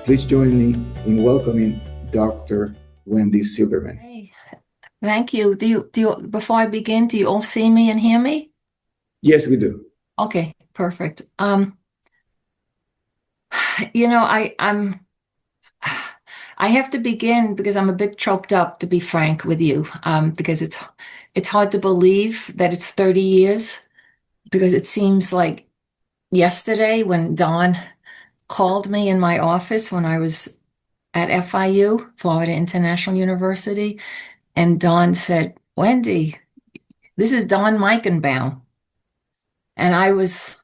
Please join me in welcoming Dr. Wendy Silverman. Hey, thank you. Before I begin, do you all see me and hear me? Yes, we do. Okay, perfect. I'm I have to begin because I'm a bit choked up, to be frank with you, because it's hard to believe that it's 30 years, because it seems like yesterday when Don called me in my office when I was at FIU, Florida International University, and Don said, "Wendy, this is Don Meichenbaum." And I was,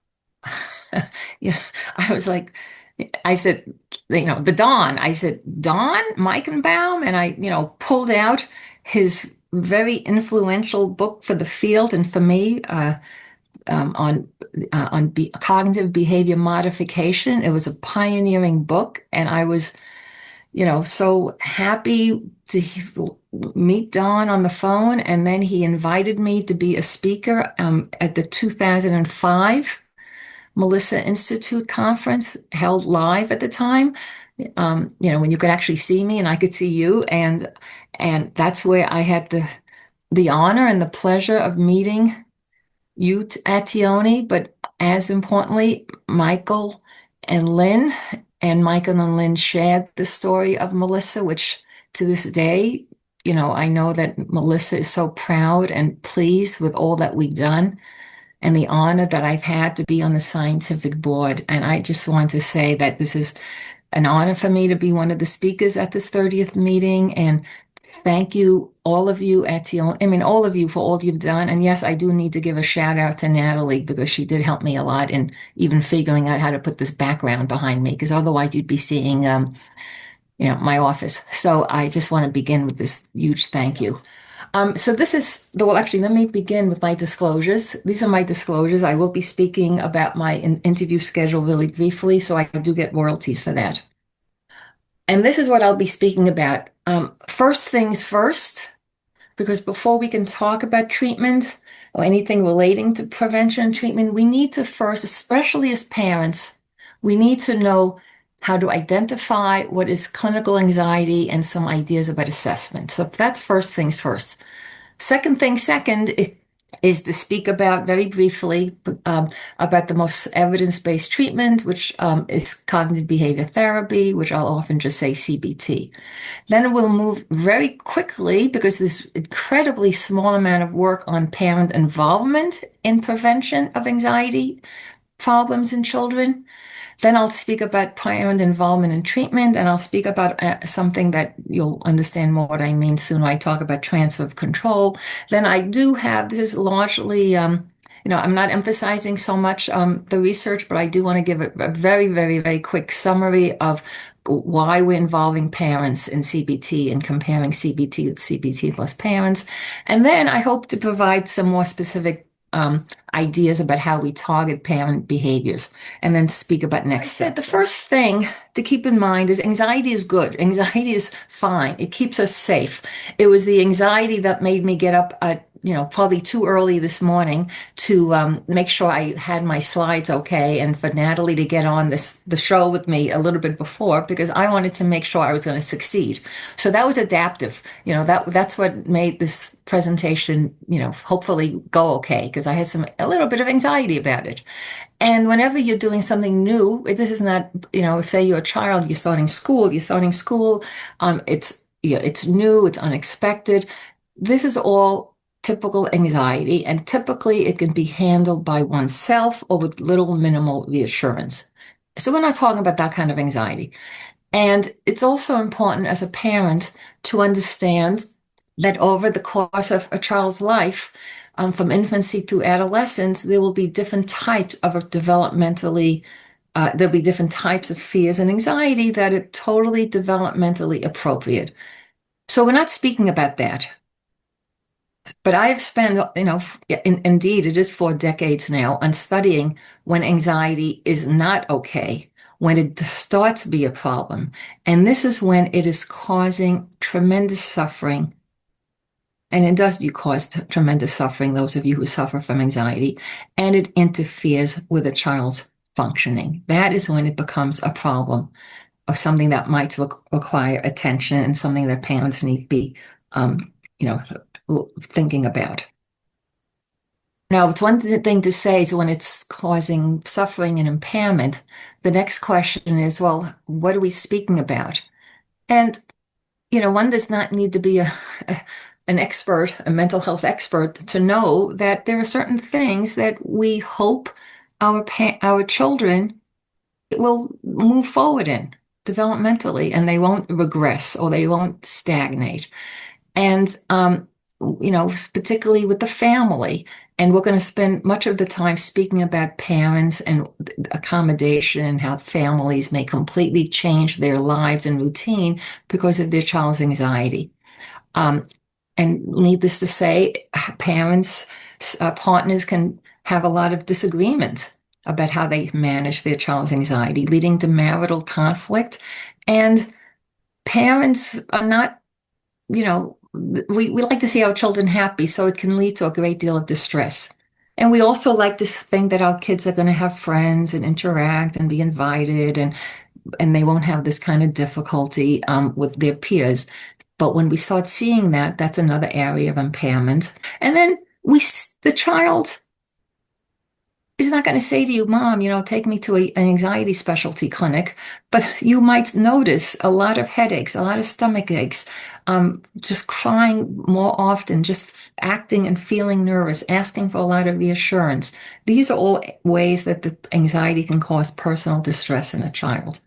yeah, I was like, I said, the Don. I said, Don Meichenbaum? And I, pulled out his very influential book for the field and for me on cognitive behavior modification. It was a pioneering book, and I was, so happy to meet Don on the phone. And then he invited me to be a speaker at the 2005 Melissa Institute conference, held live at the time. When you could actually see me and I could see you, and that's where I had the honor and the pleasure of meeting you at Tioni, but as importantly, Michael and Lynn. And Michael and Lynn shared the story of Melissa, which to this day, I know that Melissa is so proud and pleased with all that we've done and the honor that I've had to be on the scientific board. And I just want to say that this is an honor for me to be one of the speakers at this 30th meeting. And thank you, all of you at Tion, all of you for all you've done. And yes, I do need to give a shout out to Natalie because she did help me a lot in even figuring out how to put this background behind me, because otherwise you'd be seeing, my office. So I just want to begin with this huge thank you. Actually, let me begin with my disclosures. These are my disclosures. I will be speaking about my interview schedule really briefly, so I do get royalties for that. And this is what I'll be speaking about. First things first, because before we can talk about treatment or anything relating to prevention and treatment, we need to first, especially as parents, we need to know how to identify what is clinical anxiety and some ideas about assessment. So that's first things first. Second thing second is to speak about very briefly about the most evidence-based treatment, which is cognitive behavior therapy, which I'll often just say CBT. Then we'll move very quickly, because there's incredibly small amount of work on parent involvement in prevention of anxiety problems in children. Then I'll speak about parent involvement in treatment, and I'll speak about something that you'll understand more what I mean soon when I talk about transfer of control. Then I do have, this is largely, I'm not emphasizing so much the research, but I do want to give a very, very, very quick summary of why we're involving parents in CBT and comparing CBT with CBT plus parents. And then I hope to provide some more specific ideas about how we target parent behaviors, and then speak about next steps. The first thing to keep in mind is anxiety is good. Anxiety is fine. It keeps us safe. It was the anxiety that made me get up at probably too early this morning to make sure I had my slides okay, and for Natalie to get on the show with me a little bit before, because I wanted to make sure I was going to succeed. So that was adaptive. That's what made this presentation, hopefully go okay, because I had a little bit of anxiety about it. And whenever you're doing something new, this is not, if say you're a child, you're starting school, it's new, it's unexpected. This is all typical anxiety, and typically it can be handled by oneself or with little minimal reassurance. So we're not talking about that kind of anxiety. And it's also important as a parent to understand that over the course of a child's life, from infancy through adolescence, there will be different types of there'll be different types of fears and anxiety that are totally developmentally appropriate. So we're not speaking about that. But I have spent, indeed, it is 4 decades now on studying when anxiety is not okay, when it starts to be a problem. And this is when it is causing tremendous suffering. And it does cause tremendous suffering, those of you who suffer from anxiety, and it interferes with a child's functioning. That is when it becomes a problem. of something that might require attention and something that parents need to be, um, you know, thinking about. Now, it's one thing to say is when it's causing suffering and impairment. The next question is, well, what are we speaking about? And, one does not need to be an expert, a mental health expert, to know that there are certain things that we hope our children will move forward in developmentally, and they won't regress or they won't stagnate. And, particularly with the family. And we're going to spend much of the time speaking about parents and accommodation and how families may completely change their lives and routine because of their child's anxiety. Um, and needless to say, parents, partners can have a lot of disagreement about how they manage their child's anxiety, leading to marital conflict. And parents are not, we like to see our children happy, so it can lead to a great deal of distress. And we also like to think that our kids are going to have friends and interact and be invited, and they won't have this kind of difficulty with their peers. But when we start seeing that, that's another area of impairment. And then the child is not going to say to you, Mom, take me to an anxiety specialty clinic, but you might notice a lot of headaches, a lot of stomach aches, just crying more often, just acting and feeling nervous, asking for a lot of reassurance. These are all ways that the anxiety can cause personal distress in a child.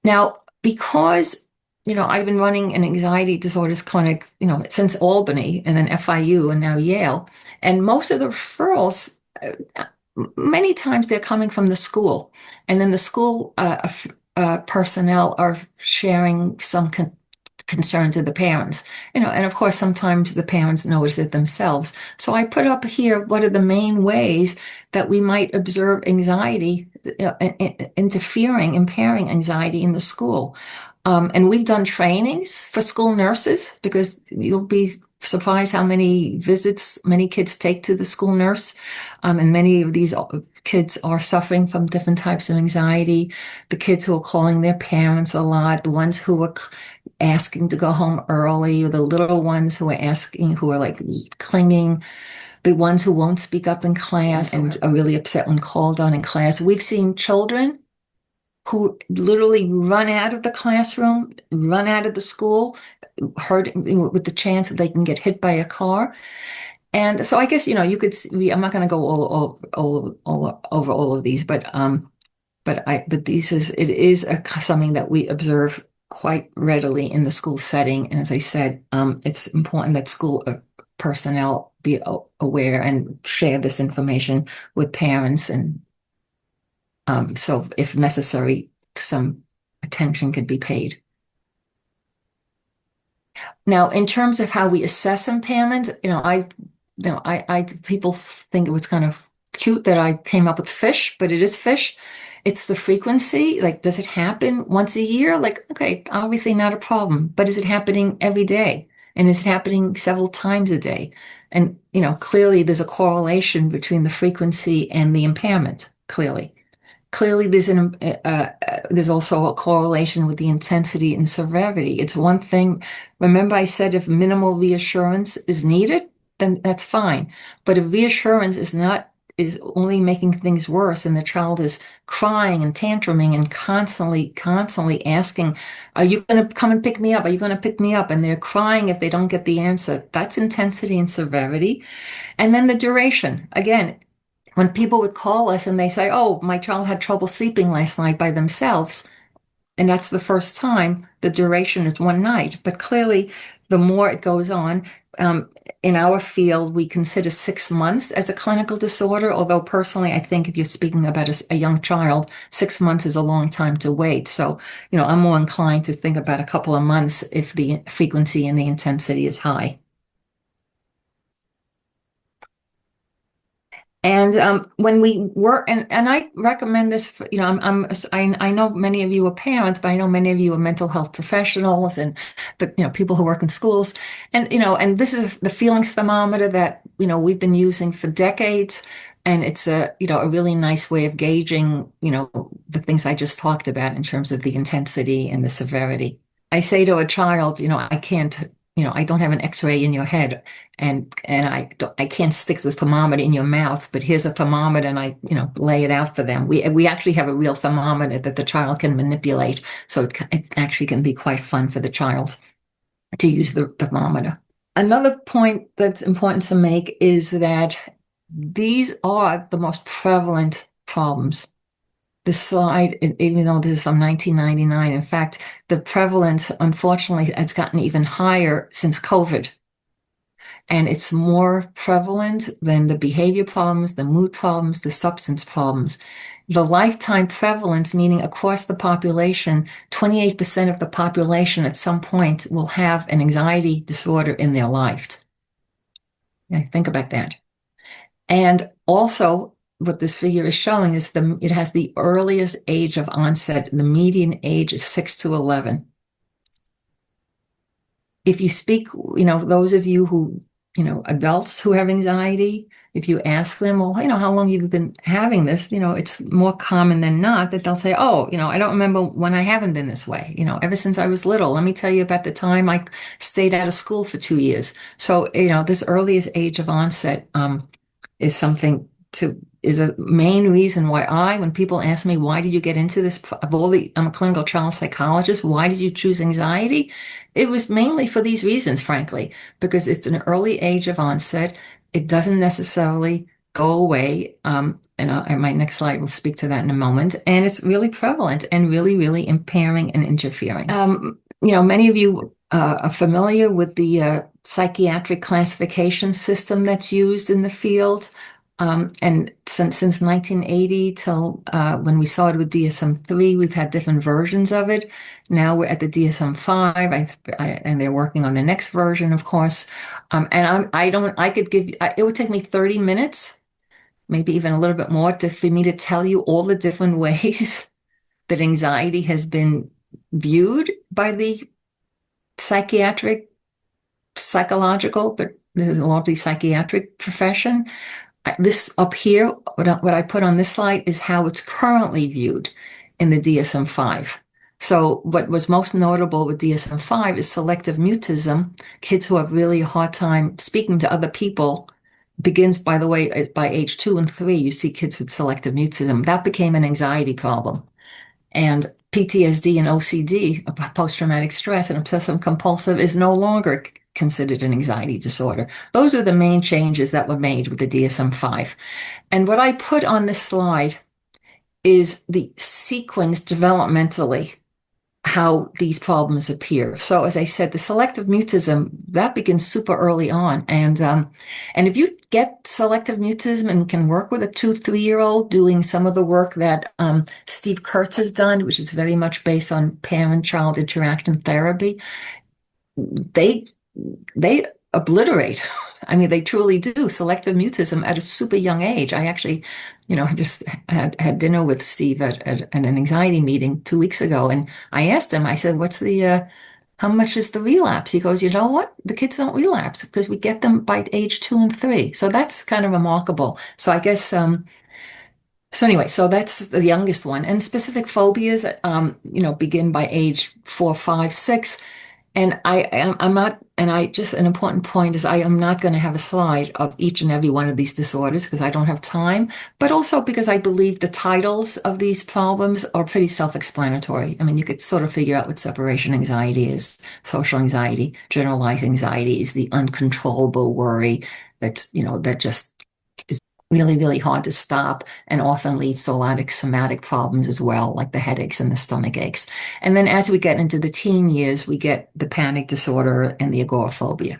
Now, because I've been running an anxiety disorders clinic, since Albany and then FIU and now Yale, and most of the referrals, many times they're coming from the school, and then the school personnel are sharing some concerns of the parents, and of course sometimes the parents notice it themselves. So I put up here what are the main ways that we might observe anxiety impairing anxiety in the school. And we've done trainings for school nurses because you'll be surprised how many visits many kids take to the school nurse. And many of these kids are suffering from different types of anxiety. The kids who are calling their parents a lot, the ones who are asking to go home early, the little ones who are like clinging, the ones who won't speak up in class and are really upset when called on in class. We've seen children who literally run out of the classroom, run out of the school, with the chance that they can get hit by a car. And so I guess, you could see, I'm not going to go all over all of these, but it is something that we observe quite readily in the school setting. And as I said, it's important that school personnel be aware and share this information with parents. And so if necessary, some attention could be paid. Now, in terms of how we assess impairment, people think it was kind of cute that I came up with fish, but it is fish. It's the frequency. Like, does it happen once a year? Like, okay, obviously not a problem, but is it happening every day? And is it happening several times a day? And, clearly there's a correlation between the frequency and the impairment, clearly. Clearly, there's also a correlation with the intensity and severity. It's one thing. Remember, I said if minimal reassurance is needed, then that's fine. But if reassurance is only making things worse, and the child is crying and tantruming and constantly asking, "Are you going to come and pick me up? Are you going to pick me up?" And they're crying if they don't get the answer. That's intensity and severity. And then the duration. Again, when people would call us and they say, "Oh, my child had trouble sleeping last night by themselves," and that's the first time, the duration is one night. But clearly, the more it goes on, in our field, we consider 6 months as a clinical disorder. Although personally, I think if you're speaking about a young child, 6 months is a long time to wait. So, I'm more inclined to think about a couple of months if the frequency and the intensity is high. And when we work, and I recommend this, for, I know many of you are parents, but I know many of you are mental health professionals and, but people who work in schools, and and this is the feelings thermometer that we've been using for decades. And it's a really nice way of gauging, the things I just talked about in terms of the intensity and the severity. I say to a child, I can't, I don't have an X-ray in your head, and I can't stick the thermometer in your mouth, but here's a thermometer, and I, lay it out for them. We actually have a real thermometer that the child can manipulate, so it actually can be quite fun for the child to use the thermometer. Another point that's important to make is that these are the most prevalent problems. This slide, even though this is from 1999, in fact, the prevalence, unfortunately, has gotten even higher since COVID. And it's more prevalent than the behavior problems, the mood problems, the substance problems. The lifetime prevalence, meaning across the population, 28% of the population at some point will have an anxiety disorder in their life. Yeah, think about that. And also, what this figure is showing is it has the earliest age of onset. The median age is 6 to 11. If you speak, those of you who, adults who have anxiety, if you ask them, well, how long you've been having this, it's more common than not that they'll say, oh, I don't remember when I haven't been this way, ever since I was little. Let me tell you about the time I stayed out of school for 2 years. So, this earliest age of onset, is something is a main reason why when people ask me, why did you get into this? I'm a clinical child psychologist. Why did you choose anxiety? It was mainly for these reasons, frankly, because it's an early age of onset. It doesn't necessarily go away. And my next slide will speak to that in a moment. And it's really prevalent and really, really impairing and interfering. Many of you are familiar with the psychiatric classification system that's used in the field. And since 1980 till when we started with DSM-3, we've had different versions of it. Now we're at the DSM-5, and they're working on the next version, of course. And I could give you, it would take me 30 minutes, maybe even a little bit more, for me to tell you all the different ways that anxiety has been viewed by the psychological, but this is a largely psychiatric profession. This up here, what I put on this slide is how it's currently viewed in the DSM-5. So what was most notable with DSM-5 is selective mutism. Kids who have really a hard time speaking to other people begins, by the way, by age 2 and 3, you see kids with selective mutism. That became an anxiety problem. And PTSD and OCD, post-traumatic stress and obsessive compulsive, is no longer considered an anxiety disorder. Those are the main changes that were made with the DSM-5. And what I put on this slide is the sequence developmentally, how these problems appear. So as I said, the selective mutism, that begins super early on. And if you get selective mutism and can work with a 2-3-year-old doing some of the work that Steve Kurtz has done, which is very much based on parent-child interaction therapy, they obliterate. I mean, they truly do selective mutism at a super young age. I actually, just had dinner with Steve at an anxiety meeting 2 weeks ago, and I asked him, I said, how much is the relapse? He goes, you know what? The kids don't relapse because we get them by age 2 and 3. So that's kind of remarkable. So I guess, so anyway, so that's the youngest one. And specific phobias, begin by age 4, 5, 6. And I'm not, and I just, an important point is I am not going to have a slide of each and every one of these disorders because I don't have time, but also because I believe the titles of these problems are pretty self-explanatory. I mean, you could sort of figure out what separation anxiety is, social anxiety, generalized anxiety is the uncontrollable worry that just is really, really hard to stop and often leads to a lot of somatic problems as well, like the headaches and the stomach aches. And then as we get into the teen years, we get the panic disorder and the agoraphobia.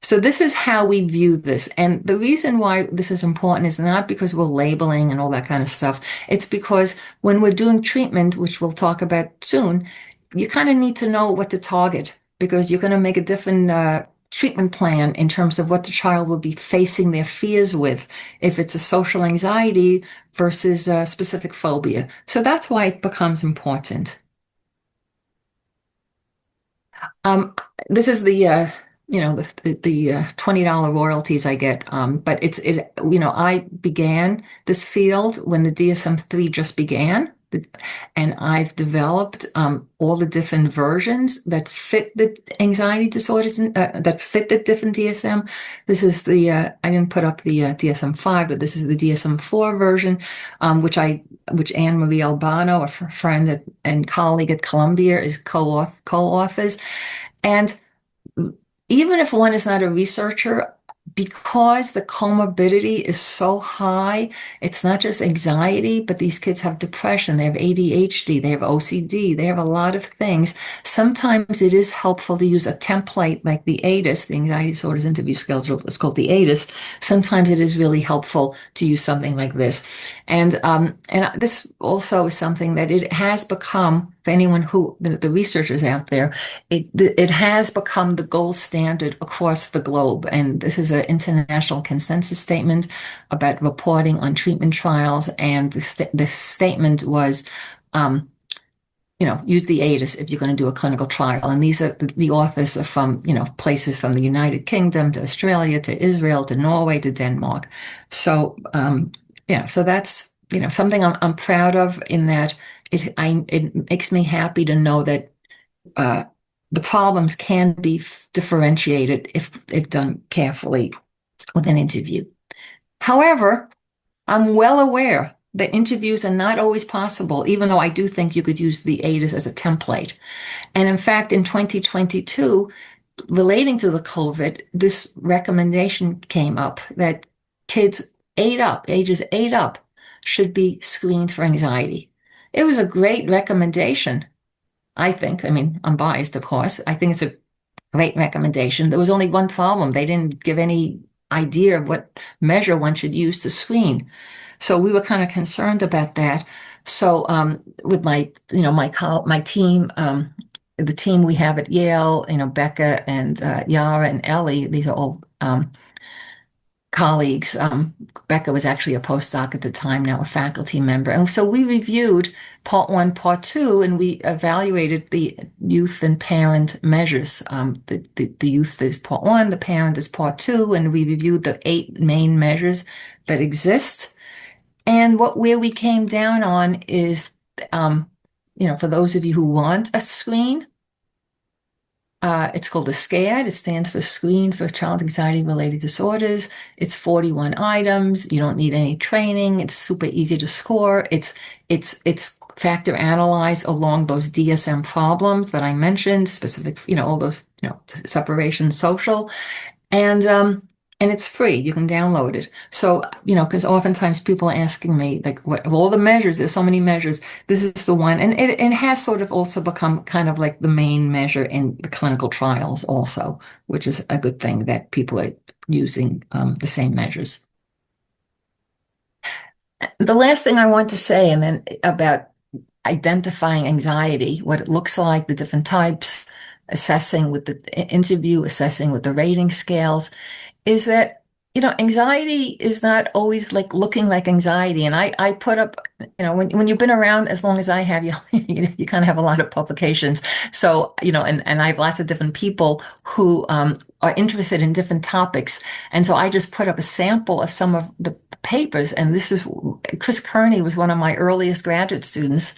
So this is how we view this. And the reason why this is important is not because we're labeling and all that kind of stuff. It's because when we're doing treatment, which we'll talk about soon, you kind of need to know what to target because you're going to make a different treatment plan in terms of what the child will be facing their fears with if it's a social anxiety versus a specific phobia. So that's why it becomes important. This is the the $20 royalties I get. But I began this field when the DSM-3 just began. And I've developed all the different versions that fit the anxiety disorders that fit the different DSM. This is I didn't put up the DSM-5, but this is the DSM-4 version, which Anne Marie Albano, a friend and colleague at Columbia, is co-authors. And even if one is not a researcher, because the comorbidity is so high, it's not just anxiety, but these kids have depression, they have ADHD, they have OCD, they have a lot of things. Sometimes it is helpful to use a template like the ADIS, the Anxiety Disorders Interview Schedule is called the ADIS. Sometimes it is really helpful to use something like this. And this also is something that it has become, for anyone the researchers out there, it has become the gold standard across the globe. And this is an international consensus statement about reporting on treatment trials. And the statement was, use the ADIS if you're going to do a clinical trial. And these are the authors are from, places from the United Kingdom to Australia to Israel to Norway to Denmark. So, so that's, something I'm proud of, in that it makes me happy to know that the problems can be differentiated if done carefully with an interview. However, I'm well aware that interviews are not always possible, even though I do think you could use the ADIS as a template. And in fact, in 2022, relating to the COVID, this recommendation came up that kids ages 8 up, should be screened for anxiety. It was a great recommendation, I think. I mean, I'm biased, of course. I think it's a great recommendation. There was only one problem. They didn't give any idea of what measure one should use to screen. So we were kind of concerned about that. So with my team, the team we have at Yale, Becca and Yara and Ellie, these are all colleagues. Becca was actually a postdoc at the time, now a faculty member. And so we reviewed part 1, part 2, and we evaluated the youth and parent measures. The youth is part 1, the parent is part 2, and we reviewed the 8 main measures that exist. And where we came down on is, for those of you who want a screen, it's called a SCAD. It stands for Screen for Child Anxiety Related Disorders. It's 41 items. You don't need any training. It's super easy to score. It's factor analyzed along those DSM problems that I mentioned, specific, all those, separation, social, and it's free. You can download it. So, because oftentimes people are asking me, like, what of all the measures, there's so many measures, this is the one. And it has sort of also become kind of like the main measure in the clinical trials also, which is a good thing that people are using the same measures. The last thing I want to say, and then about identifying anxiety, what it looks like, the different types, assessing with the interview, assessing with the rating scales, is that, anxiety is not always like looking like anxiety. And I put up, when you've been around as long as I have, you kind of have a lot of publications. So, and I have lots of different people who are interested in different topics. And so I just put up a sample of some of the papers. And this is, Chris Kearney was one of my earliest graduate students.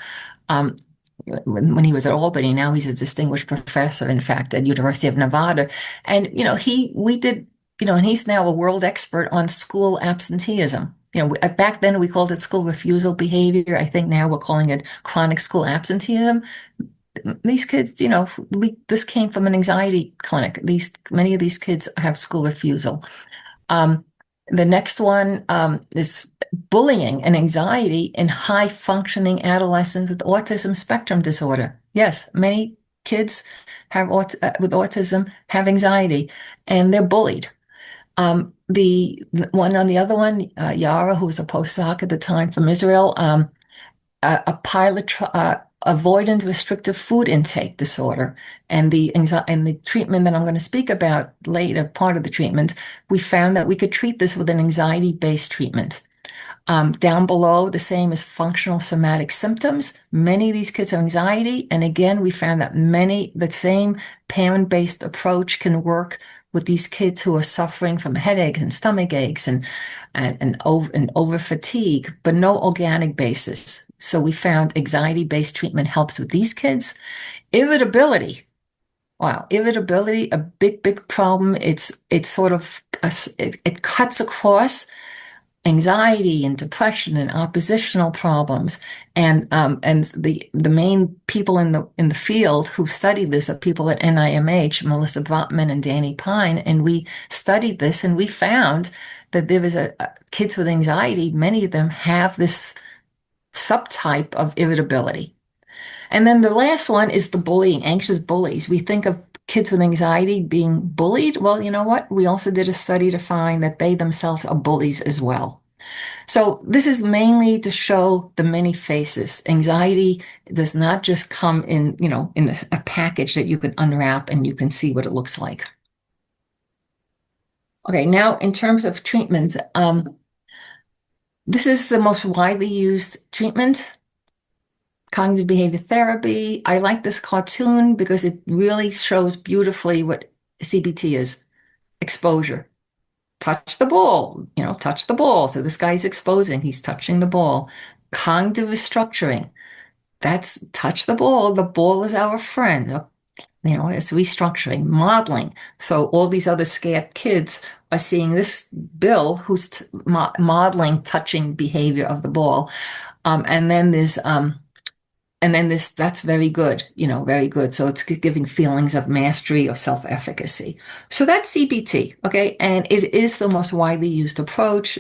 When he was at Albany. Now he's a distinguished professor, in fact, at University of Nevada. And, we did, and he's now a world expert on school absenteeism. Back then we called it school refusal behavior. I think now we're calling it chronic school absenteeism. These kids, this came from an anxiety clinic. Many of these kids have school refusal. The next one is bullying and anxiety in high-functioning adolescents with autism spectrum disorder. Yes, many kids with autism have anxiety, and they're bullied. The one on the other one, Yara, who was a postdoc at the time from Israel, a pilot avoidant restrictive food intake disorder, and the treatment that I'm going to speak about later, part of the treatment, we found that we could treat this with an anxiety-based treatment. Down below, the same as functional somatic symptoms. Many of these kids have anxiety, and again, we found that the same parent-based approach can work with these kids who are suffering from headaches and stomach aches and over fatigue, but no organic basis. So we found anxiety-based treatment helps with these kids. Irritability. Wow, irritability, a big, big problem. It's sort of it cuts across anxiety and depression and oppositional problems. And the main people in the field who studied this are people at NIMH, Melissa Brotman and Danny Pine, and we studied this and we found that there was a kids with anxiety, many of them have this subtype of irritability. And then the last one is the bullying, anxious bullies. We think of kids with anxiety being bullied. Well, you know what? We also did a study to find that they themselves are bullies as well. So this is mainly to show the many faces. Anxiety does not just come in, in a package that you can unwrap and you can see what it looks like. Okay, now in terms of treatment, this is the most widely used treatment. Cognitive behavior therapy. I like this cartoon because it really shows beautifully what CBT is. Exposure. Touch the ball, touch the ball. So this guy's exposing, he's touching the ball. Cognitive restructuring. That's touch the ball. The ball is our friend. It's restructuring, modeling. So all these other scared kids are seeing this Bill who's modeling touching behavior of the ball. And then that's very good, very good. So it's giving feelings of mastery or self-efficacy. So that's CBT, okay? And it is the most widely used approach.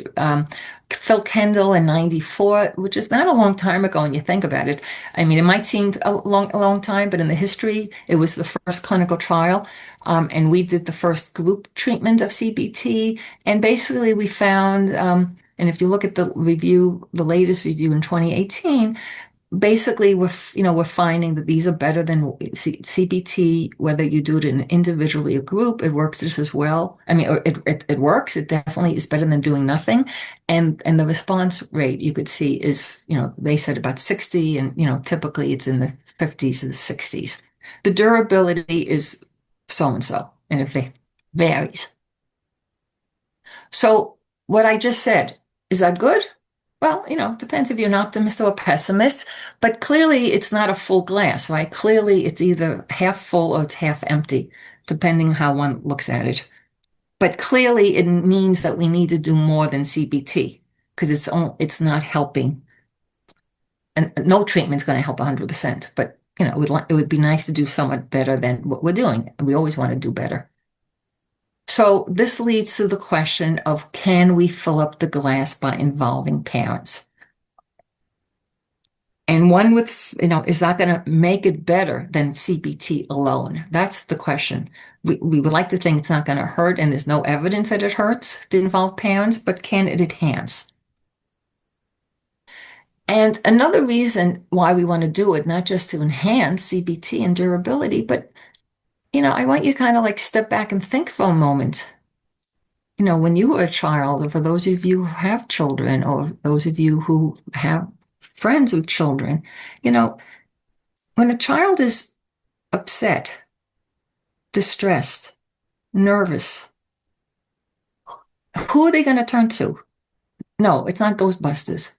Phil Kendall in 94, which is not a long time ago when you think about it. I mean, it might seem a long time, but in the history, it was the first clinical trial. And we did the first group treatment of CBT. And basically we found, and if you look at the latest review in 2018, basically we're finding that these are better than CBT, whether you do it in individually or group, it works just as well. I mean, it works. It definitely is better than doing nothing. And the response rate you could see is, they said about 60 and, typically it's in the 50s to the 60s. The durability is so-and-so, and it varies. So what I just said, is that good? Well, it depends if you're an optimist or a pessimist, but clearly it's not a full glass, right? Clearly it's either half full or it's half empty, depending how one looks at it. But clearly it means that we need to do more than CBT because it's not helping. And no treatment's going to help 100%, but it would be nice to do somewhat better than what we're doing. We always want to do better. So this leads to the question of, can we fill up the glass by involving parents? And one with, is that going to make it better than CBT alone? That's the question. We would like to think it's not going to hurt, and there's no evidence that it hurts to involve parents, but can it enhance? And another reason why we want to do it, not just to enhance CBT and durability, but, I want you to kind of like step back and think for a moment. When you were a child, or for those of you who have children, or those of you who have friends with children, when a child is upset, distressed, nervous, who are they going to turn to? No, it's not Ghostbusters.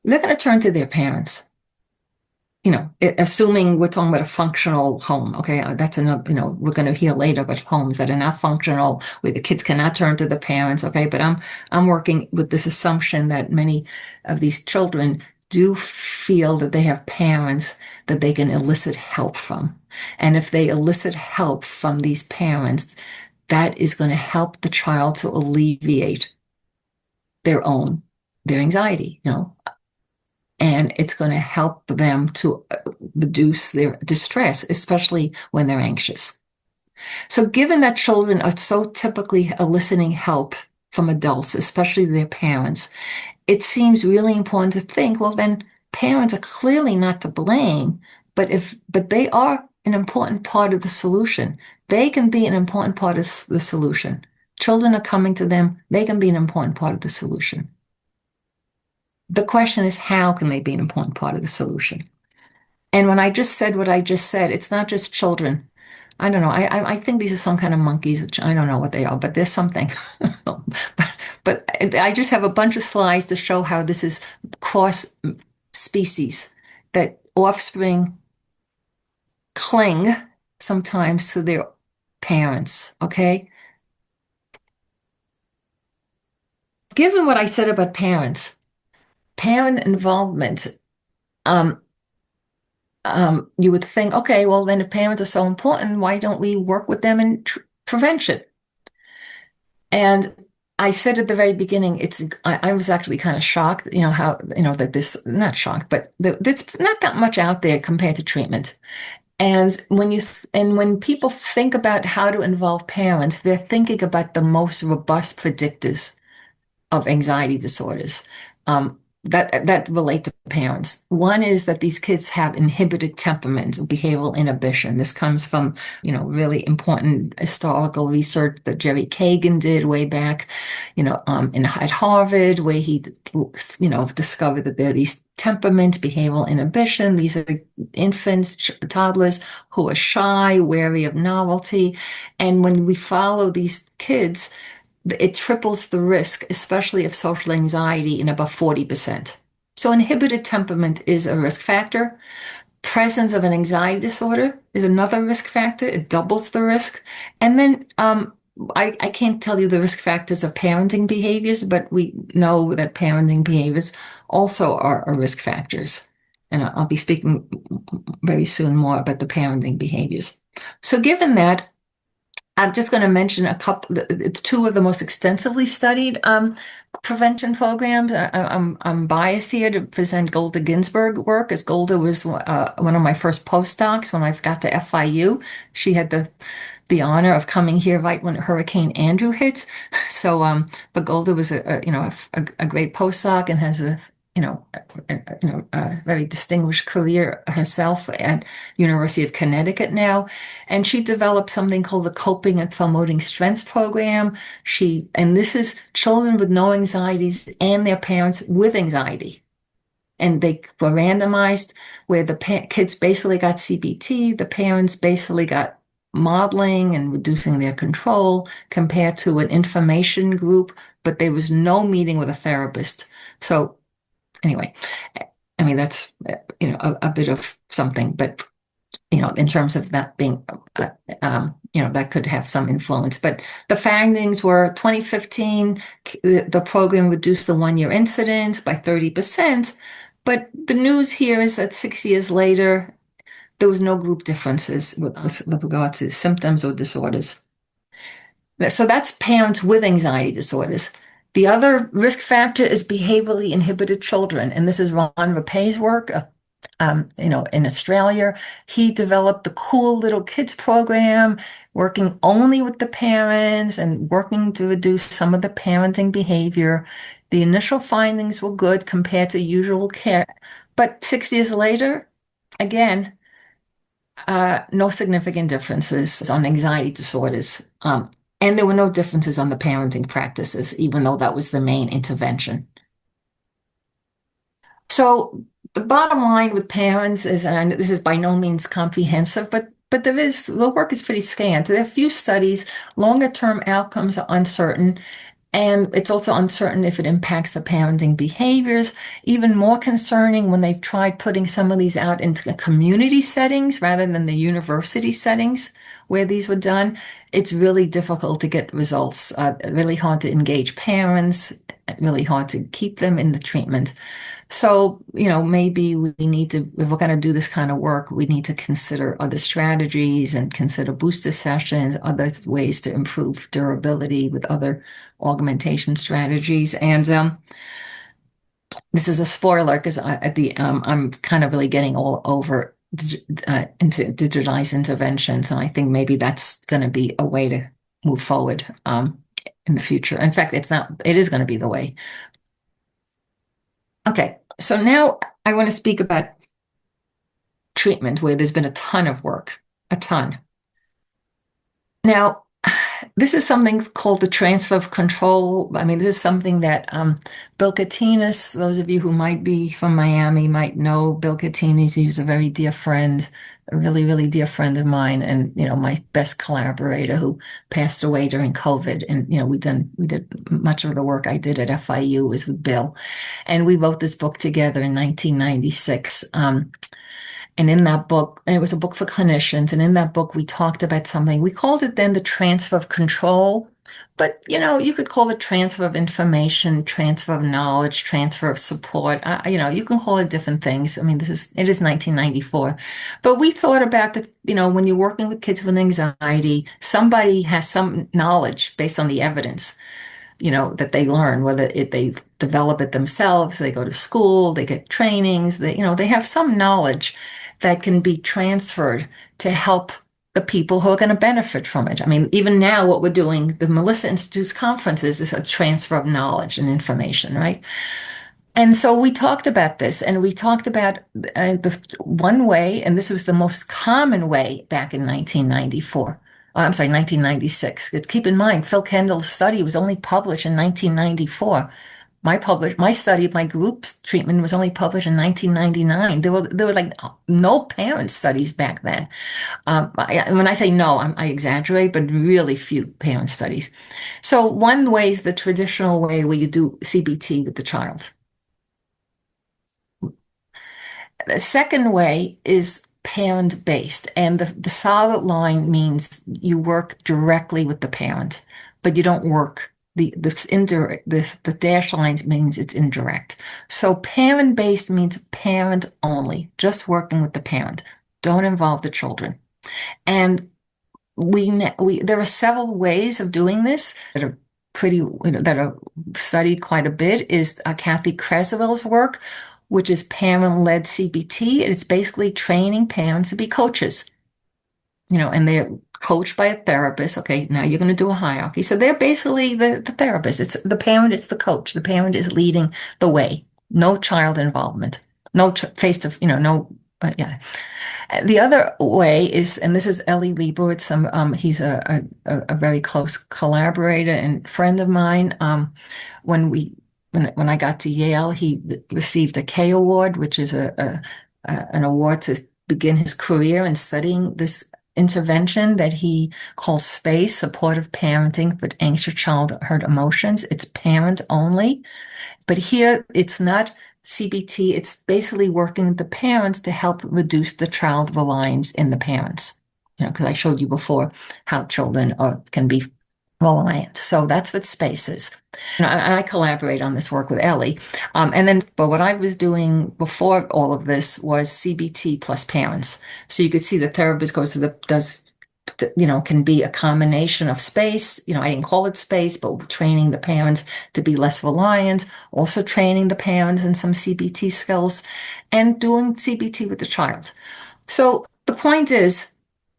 They're going to turn to their parents. Assuming we're talking about a functional home, okay? That's another, we're going to hear later about homes that are not functional, where the kids cannot turn to the parents, okay? But I'm working with this assumption that many of these children do feel that they have parents that they can elicit help from. And if they elicit help from these parents, that is going to help the child to alleviate their anxiety, and it's going to help them to reduce their distress, especially when they're anxious. So given that children are so typically eliciting help from adults, especially their parents, it seems really important to think, well, then parents are clearly not to blame, but they are an important part of the solution. They can be an important part of the solution. Children are coming to them, they can be an important part of the solution. The question is, how can they be an important part of the solution? And when I just said what I just said, it's not just children. I don't know. I think these are some kind of monkeys, which I don't know what they are, but there's something. But I just have a bunch of slides to show how this is cross species, that offspring cling sometimes to their parents. Okay. Given what I said about parents, parent involvement, um, you would think, okay, well, then if parents are so important, why don't we work with them in tr prevention? And I said at the very beginning, I was actually kind of shocked, how, that this, not shocked, but there's not that much out there compared to treatment. And when people think about how to involve parents, they're thinking about the most robust predictors of anxiety disorders that relate to parents. One is that these kids have inhibited temperament, behavioral inhibition. This comes from, really important historical research that Jerry Kagan did way back, at Harvard, where he, discovered that there are these temperament, behavioral inhibition. These are infants, toddlers who are shy, wary of novelty. And when we follow these kids, it triples the risk, especially of social anxiety, in about 40%. So inhibited temperament is a risk factor. Presence of an anxiety disorder is another risk factor. It doubles the risk. And then I can't tell you the risk factors of parenting behaviors, but we know that parenting behaviors also are risk factors. And I'll be speaking very soon more about the parenting behaviors. So given that, I'm just going to mention a couple. It's two of the most extensively studied prevention programs. I'm biased here to present Golda Ginsburg work, as Golda was one of my first postdocs when I got to FIU. She had the honor of coming here right when Hurricane Andrew hit. So, but Golda was a great postdoc and has a very distinguished career herself at University of Connecticut now. And she developed something called the Coping and Promoting Strengths Program. And this is children with no anxieties and their parents with anxiety. And they were randomized where the kids basically got CBT, the parents basically got modeling and reducing their control compared to an information group, but there was no meeting with a therapist. So anyway, I mean, that's, a bit of something, but, in terms of that being, that could have some influence. But the findings were 2015, the program reduced the 1-year incidence by 30%. But the news here is that 6 years later, there was no group differences with regard to symptoms or disorders. So that's parents with anxiety disorders. The other risk factor is behaviorally inhibited children, and this is Ron Rapay's work. In Australia, he developed the Cool Little Kids program, working only with the parents and working to reduce some of the parenting behavior. The initial findings were good compared to usual care, but 6 years later, again, no significant differences on anxiety disorders. And there were no differences on the parenting practices, even though that was the main intervention. So the bottom line with parents is, and this is by no means comprehensive, but the work is pretty scant. There are a few studies, longer term outcomes are uncertain, and it's also uncertain if it impacts the parenting behaviors. Even more concerning when they've tried putting some of these out into the community settings rather than the university settings where these were done. It's really difficult to get results, really hard to engage parents, really hard to keep them in the treatment. So, maybe we need to, if we're going to do this kind of work, we need to consider other strategies and consider booster sessions, other ways to improve durability with other augmentation strategies. And this is a spoiler because I'm kind of really getting all over into digitalized interventions, and I think maybe that's going to be a way to move forward in the future. In fact, it is going to be the way. Okay, so now I want to speak about treatment where there's been a ton of work, a ton. Now, this is something called the transfer of control. I mean, this is something that Bill Katinas, those of you who might be from Miami might know Bill Katinas. He was a very dear friend a really, really dear friend of mine, and my best collaborator who passed away during COVID. And we did much of the work I did at FIU was with Bill, and we wrote this book together in 1996. And in that book, and it was a book for clinicians, and in that book, we talked about something. We called it then the transfer of control. But, you could call it transfer of information, transfer of knowledge, transfer of support. You can call it different things. I mean, it is 1994. But we thought about that, when you're working with kids with anxiety, somebody has some knowledge based on the evidence that they learn, whether they develop it themselves, they go to school, they get trainings, they have some knowledge that can be transferred to help the people who are going to benefit from it. I mean, even now, what we're doing, the Melissa Institute's conferences is a transfer of knowledge and information, right? And so we talked about this, and we talked about the one way, and this was the most common way back in 1994. I'm sorry, 1996. Keep in mind, Phil Kendall's study was only published in 1994. My study of my group's treatment was only published in 1999. There were like no parent studies back then. When I say no, I exaggerate, but really few parent studies. So one way is the traditional way where you do CBT with the child. The second way is parent-based, and the solid line means you work directly with the parent, but you don't work the dash lines means it's indirect. So parent-based means parent only, just working with the parent. Don't involve the children. And there are several ways of doing this that are that are studied quite a bit. Is Kathy Creswell's work, which is parent-led CBT, and it's basically training parents to be coaches. And they're coached by a therapist. Okay, now you're going to do a hierarchy. So they're basically the therapist. It's the parent, it's the coach. The parent is leading the way. No child involvement. No face to, no, yeah. The other way is, and this is Ellie Liebowitz. He's a very close collaborator and friend of mine. When I got to Yale, he received a K Award, which is an award to begin his career in studying this intervention that he calls SPACE, supportive parenting for anxious childhood emotions. It's parent only. But here it's not CBT, it's basically working with the parents to help reduce the child reliance in the parents. Because I showed you before how children can be reliant. So that's what SPACE is. And I collaborate on this work with Ellie. But what I was doing before all of this was CBT plus parents. So you could see the therapist can be a combination of SPACE. I didn't call it SPACE, but training the parents to be less reliant, also training the parents in some CBT skills, and doing CBT with the child. So the point is,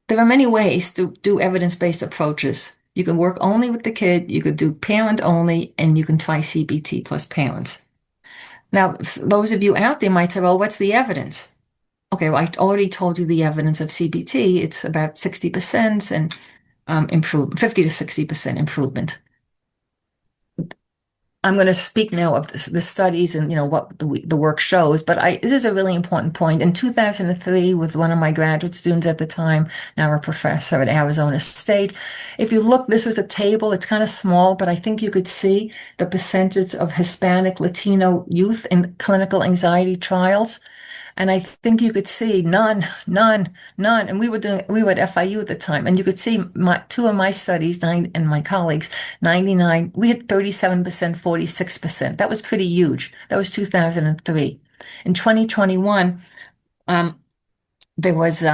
there are many ways to do evidence-based approaches. You can work only with the kid, you could do parent only, and you can try CBT plus parents. Now, those of you out there might say, well, what's the evidence? Okay, well, I already told you the evidence of CBT. It's about 60% and 50 to 60% improvement. I'm going to speak now of the studies and what the work shows, but this is a really important point. In 2003, with one of my graduate students at the time, now a professor at Arizona State, if you look, this was a table. It's kind of small, but I think you could see the percentage of Hispanic Latino youth in clinical anxiety trials. And I think you could see none. And we were at FIU at the time, and you could see two of my studies, and my colleagues, 99, we had 37%, 46%. That was pretty huge. That was 2003. In 2021, there was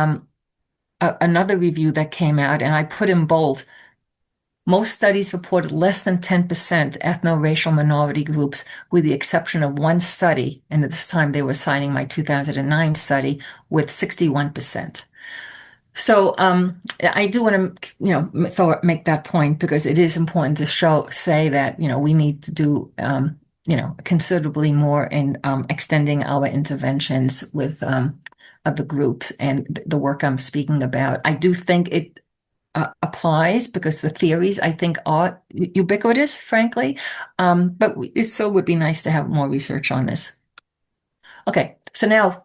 another review that came out, and I put in bold, most studies reported less than 10% ethno-racial minority groups, with the exception of one study, and at this time they were citing my 2009 study, with 61%. So I do want to, make that point, because it is important to say that, we need to do, considerably more in extending our interventions with other groups and the work I'm speaking about. I do think it applies, because the theories, I think, are ubiquitous, frankly. But it still would be nice to have more research on this. Okay, so now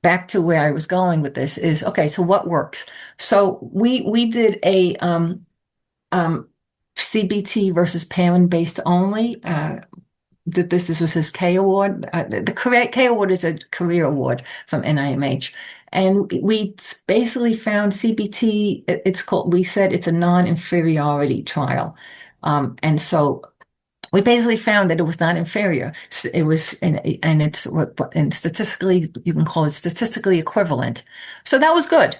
back to where I was going with this is, okay, so what works? So we did a um, CBT versus parent-based only. This was his K award. The career K award is a career award from NIMH, and we basically found CBT. It's called. We said it's a non-inferiority trial, and so we basically found that it was not inferior. It was, and it's and statistically, you can call it statistically equivalent. So that was good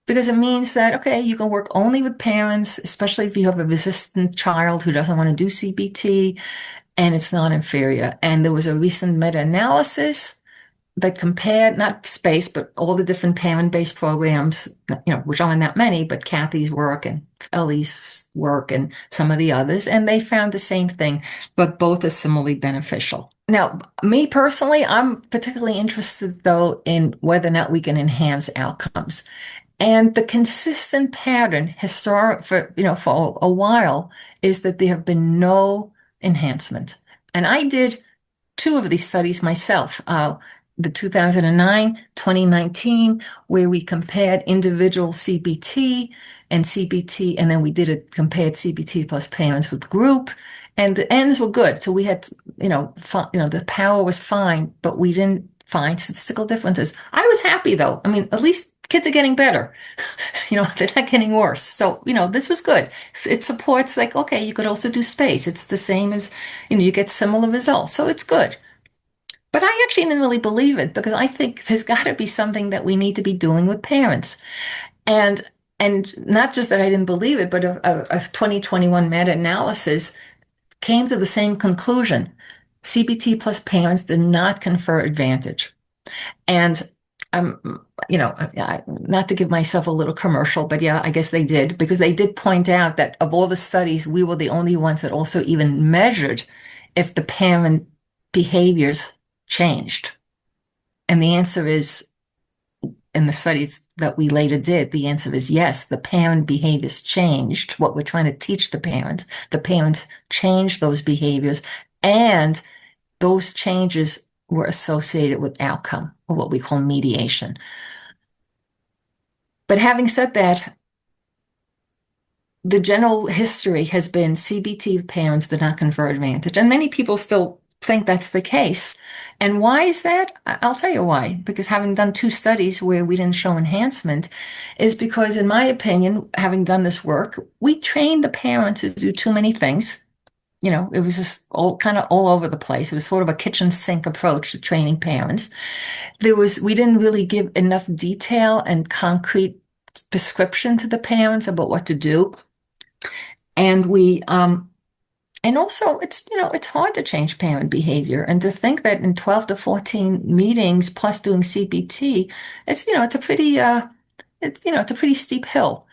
because it means that, okay, you can work only with parents, especially if you have a resistant child who doesn't want to do CBT, and it's not inferior. And there was a recent meta-analysis that compared not space, but all the different parent-based programs, which aren't that many, but Kathy's work and Ellie's work and some of the others, and they found the same thing, but both are similarly beneficial. Now, me personally, I'm particularly interested though in whether or not we can enhance outcomes. And the consistent pattern historic for a while is that there have been no enhancement. And I did two of these studies myself, the 2009, 2019, where we compared individual CBT and CBT, and then we did a compared CBT plus parents with group, and the ends were good. So we had, the power was fine, but we didn't find statistical differences. I was happy though. I mean, at least kids are getting better. They're not getting worse. So, this was good. It supports like, okay, you could also do space. It's the same as, you get similar results. So it's good. But I actually didn't really believe it because I think there's got to be something that we need to be doing with parents. And and not just that I didn't believe it, but a 2021 meta-analysis came to the same conclusion. CBT plus parents did not confer advantage. And not to give myself a little commercial, but yeah, I guess they did because they did point out that of all the studies, we were the only ones that also even measured if the parent behaviors changed. And the answer is, in the studies that we later did, the answer is yes, the parent behaviors changed. What we're trying to teach the parents changed those behaviors, and those changes were associated with outcome, or what we call mediation. But having said that, the general history has been CBT parents did not confer advantage, and many people still think that's the case. And why is that? I'll tell you why. Because having done two studies where we didn't show enhancement is because, in my opinion, having done this work, we trained the parents to do too many things. It was just all over the place. It was sort of a kitchen sink approach to training parents. We didn't really give enough detail and concrete prescription to the parents about what to do. And and also it's hard to change parent behavior. And to think that in 12 to 14 meetings plus doing CBT, it's a pretty steep hill.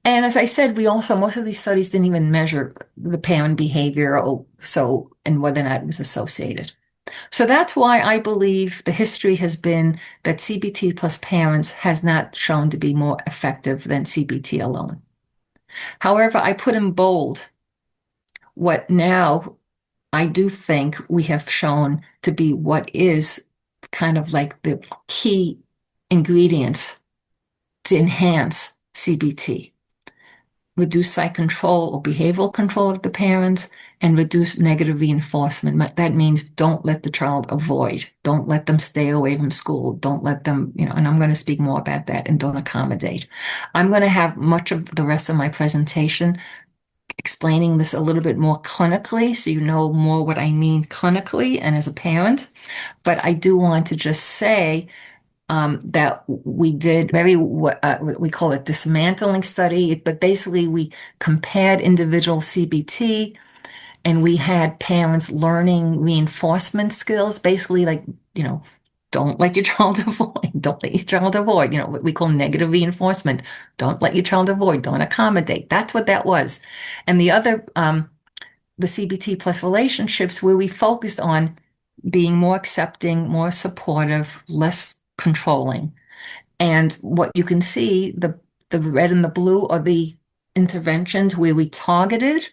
And as I said, most of these studies didn't even measure the parent behavior and whether or not it was associated. So that's why I believe the history has been that CBT plus parents has not shown to be more effective than CBT alone. However, I put in bold what now I do think we have shown to be what is kind of like the key ingredients to enhance CBT. Reduce psych control or behavioral control of the parents, and reduce negative reinforcement. That means don't let the child avoid. Don't let them stay away from school. Don't let them, and I'm going to speak more about that, and don't accommodate. I'm going to have much of the rest of my presentation explaining this a little bit more clinically, so you know more what I mean clinically and as a parent. But I do want to just say that we did we call it dismantling study, but basically we compared individual CBT and we had parents learning reinforcement skills, basically like, don't let your child avoid, don't let your child avoid, what we call negative reinforcement. Don't let your child avoid, don't accommodate. That's what that was. And the other, the CBT plus relationships, where we focused on being more accepting, more supportive, less controlling. And what you can see, the red and the blue are the interventions where we targeted,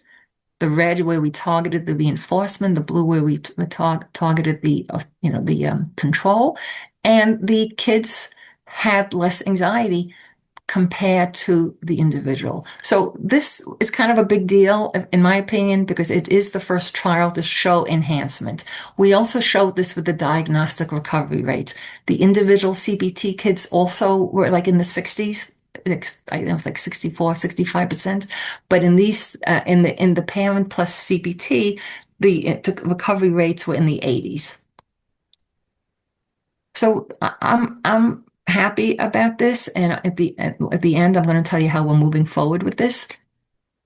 the red where we targeted the reinforcement, the blue where we targeted the control, And the kids had less anxiety compared to the individual. So this is kind of a big deal, in my opinion, because it is the first trial to show enhancement. We also showed this with the diagnostic recovery rates. The individual CBT kids also were like in the 60s. I think it was like 64, 65%. But in these, in the parent plus CBT, the recovery rates were in the 80s. So I'm happy about this, and at the end, I'm going to tell you how we're moving forward with this.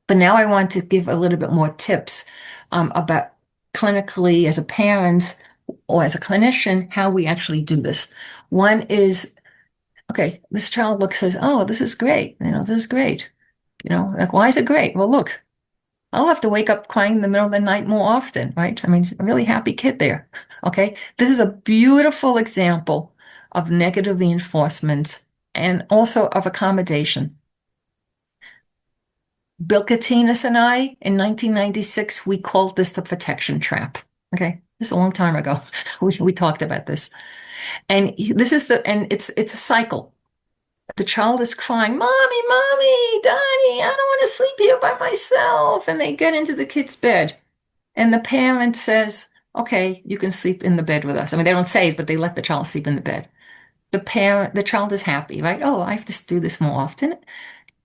But now I want to give a little bit more tips about clinically as a parent or as a clinician how we actually do this. One is, okay, this child looks says, oh, this is great. This is great. Like, why is it great? Well, look, I'll have to wake up crying in the middle of the night more often, right? I mean, a really happy kid there. Okay. This is a beautiful example of negative reinforcement and also of accommodation. Bill Katinas and I, in 1996, we called this the protection trap. Okay. This is a long time ago. We talked about this. And it's a cycle. The child is crying, Mommy, Mommy, Daddy, I don't want to sleep here by myself. And they get into the kid's bed. And the parent says, okay, you can sleep in the bed with us. I mean, they don't say it, but they let the child sleep in the bed. The child is happy, right? Oh, I have to do this more often.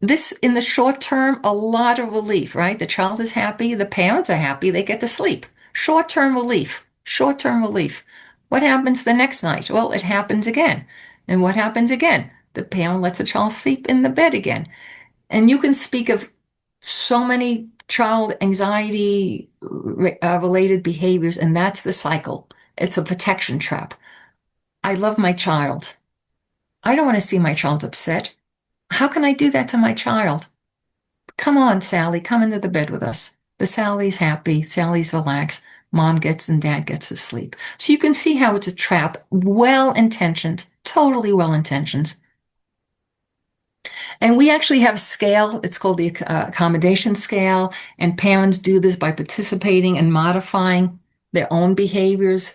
This, in the short term, a lot of relief, right? The child is happy. The parents are happy. They get to sleep. Short-term relief, short-term relief. What happens the next night? Well, it happens again. And what happens again? The parent lets the child sleep in the bed again. And you can speak of so many child anxiety related behaviors, and that's the cycle. It's a protection trap. I love my child. I don't want to see my child upset. How can I do that to my child? Come on, Sally, come into the bed with us. The Sally's happy, Sally's relaxed. Mom gets and dad gets to sleep. So you can see how it's a trap, well-intentioned, totally well-intentioned. And we actually have a scale. It's called the accommodation scale. And parents do this by participating and modifying their own behaviors.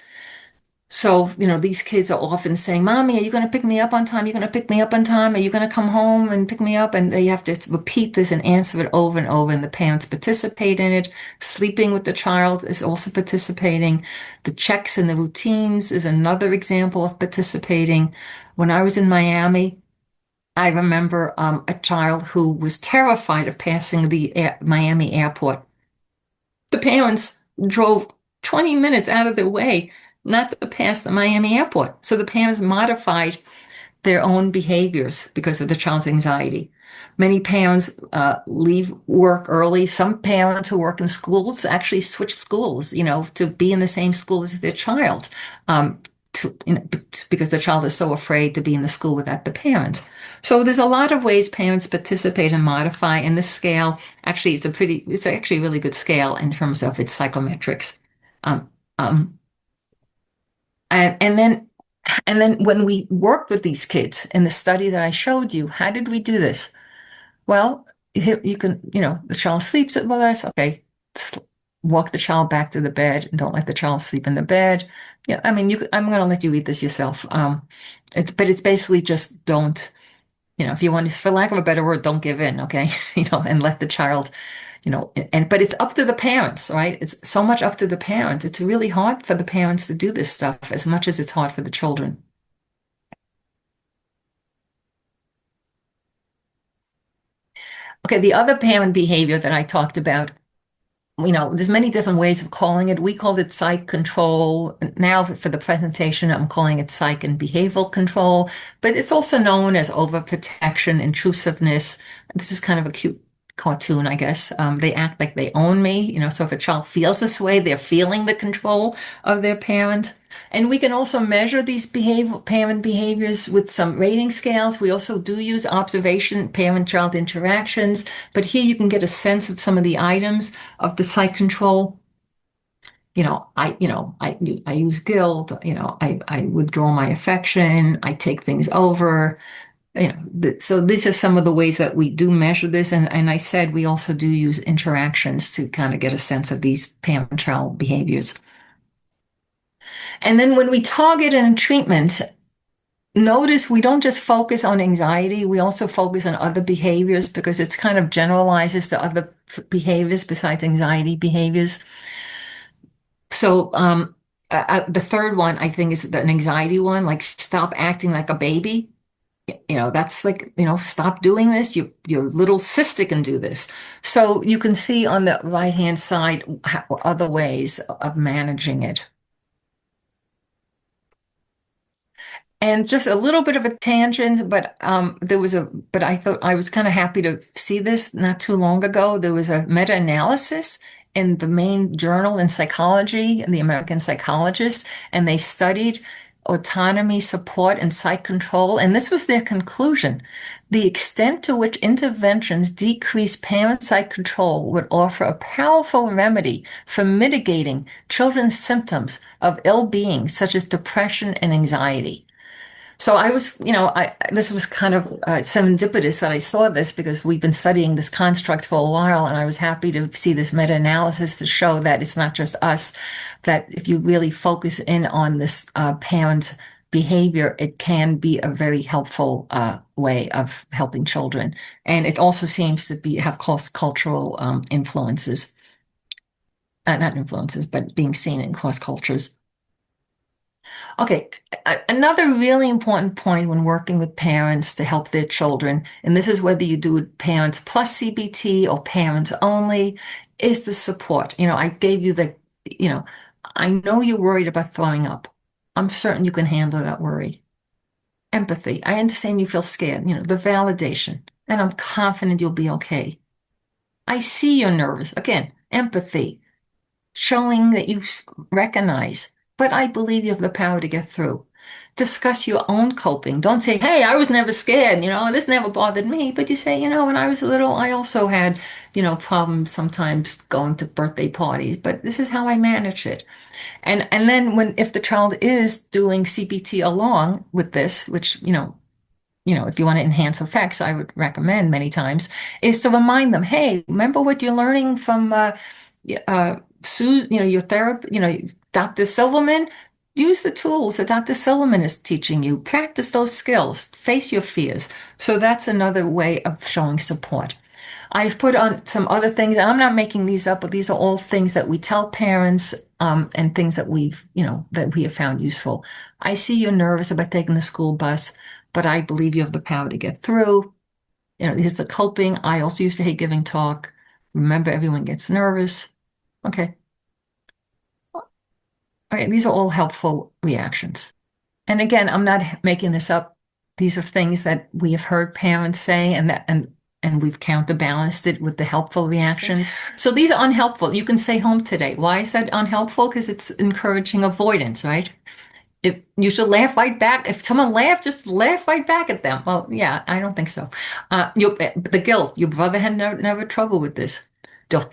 So, these kids are often saying, Mommy, are you going to pick me up on time? Are you going to pick me up on time? Are you going to come home and pick me up? And they have to repeat this and answer it over and over. And the parents participate in it. Sleeping with the child is also participating. The checks and the routines is another example of participating. When I was in Miami, I remember a child who was terrified of passing the Miami airport. The parents drove 20 minutes out of their way not to pass the Miami airport. So the parents modified their own behaviors because of the child's anxiety. Many parents leave work early. Some parents who work in schools actually switch schools, to be in the same school as their child, because the child is so afraid to be in the school without the parents. So there's a lot of ways parents participate and modify. And this scale actually it's actually a really good scale in terms of its psychometrics. Um, um, and then when we worked with these kids in the study that I showed you, how did we do this? Well, you can, the child sleeps with us. Okay, walk the child back to the bed and don't let the child sleep in the bed. Yeah, I mean, I'm going to let you read this yourself. But it's basically just don't, if you want, for lack of a better word, don't give in, okay? And let the child, but it's up to the parents, right? It's so much up to the parents. It's really hard for the parents to do this stuff as much as it's hard for the children. Okay, the other parent behavior that I talked about, there's many different ways of calling it. We called it psych control. Now for the presentation, I'm calling it psych and behavioral control, but it's also known as overprotection, intrusiveness. This is kind of a cute cartoon, I guess. They act like they own me, so if a child feels this way, they're feeling the control of their parent. And we can also measure these parent behaviors with some rating scales. We also do use observation, parent-child interactions, but here you can get a sense of some of the items of the psych control. I use guilt, I withdraw my affection, I take things over. So these are some of the ways that we do measure this. And I said we also do use interactions to kind of get a sense of these parent-child behaviors. And then when we target in treatment, notice we don't just focus on anxiety, we also focus on other behaviors because it's kind of generalizes to other behaviors besides anxiety behaviors. So, the third one I think is an anxiety one, like stop acting like a baby. That's like, stop doing this. Your little sister can do this. So you can see on the right-hand side other ways of managing it. And just a little bit of a tangent, but but I thought I was kind of happy to see this not too long ago. There was a meta-analysis in the main journal in psychology, in the American Psychologist, and they studied autonomy, support, and psych control. And this was their conclusion. The extent to which interventions decrease parent psych control would offer a powerful remedy for mitigating children's symptoms of ill-being, such as depression and anxiety. So I was, this was kind of serendipitous that I saw this because we've been studying this construct for a while, and I was happy to see this meta-analysis to show that it's not just us, that if you really focus in on this parent behavior, it can be a very helpful way of helping children. And it also seems to have cross-cultural influences, not influences, but being seen in cross cultures. Okay, another really important point when working with parents to help their children, and this is whether you do parents plus CBT or parents only, is the support. I gave you I know you're worried about throwing up. I'm certain you can handle that worry. Empathy. I understand you feel scared, the validation, and I'm confident you'll be okay. I see you're nervous. Again, empathy, showing that you recognize, but I believe you have the power to get through. Discuss your own coping. Don't say, hey, I was never scared, this never bothered me. But you say, when I was little, I also had, problems sometimes going to birthday parties, but this is how I managed it. And then if the child is doing CBT along with this, which, if you want to enhance effects, I would recommend many times, is to remind them, hey, remember what you're learning from Sue, your therapist, Dr. Silverman, use the tools that Dr. Silverman is teaching you. Practice those skills. Face your fears. So that's another way of showing support. I've put on some other things, and I'm not making these up, but these are all things that we tell parents, and things that that we have found useful. I see you're nervous about taking the school bus, but I believe you have the power to get through. Here's the coping. I also used to hate giving talk. Remember, everyone gets nervous. Okay. All right. These are all helpful reactions. And again, I'm not making this up. These are things that we have heard parents say, and we've counterbalanced it with the helpful reactions. So these are unhelpful. You can stay home today. Why is that unhelpful? Because it's encouraging avoidance, right? If you should laugh right back. If someone laughs, just laugh right back at them. Well, yeah, I don't think so. The guilt. Your brother had never trouble with this. Don't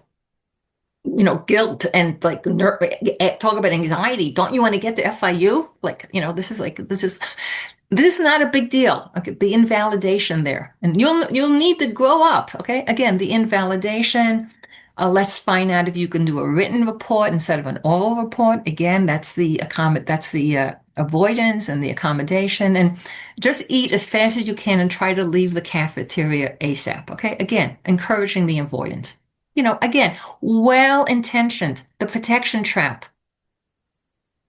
guilt and like talk about anxiety. Don't you want to get to FIU? This is not a big deal. Okay, the invalidation there, and you'll need to grow up. Okay, again, the invalidation. Let's find out if you can do a written report instead of an oral report. Again, that's the avoidance and the accommodation, and just eat as fast as you can and try to leave the cafeteria ASAP. Okay, again, encouraging the avoidance. Again, well-intentioned, the protection trap.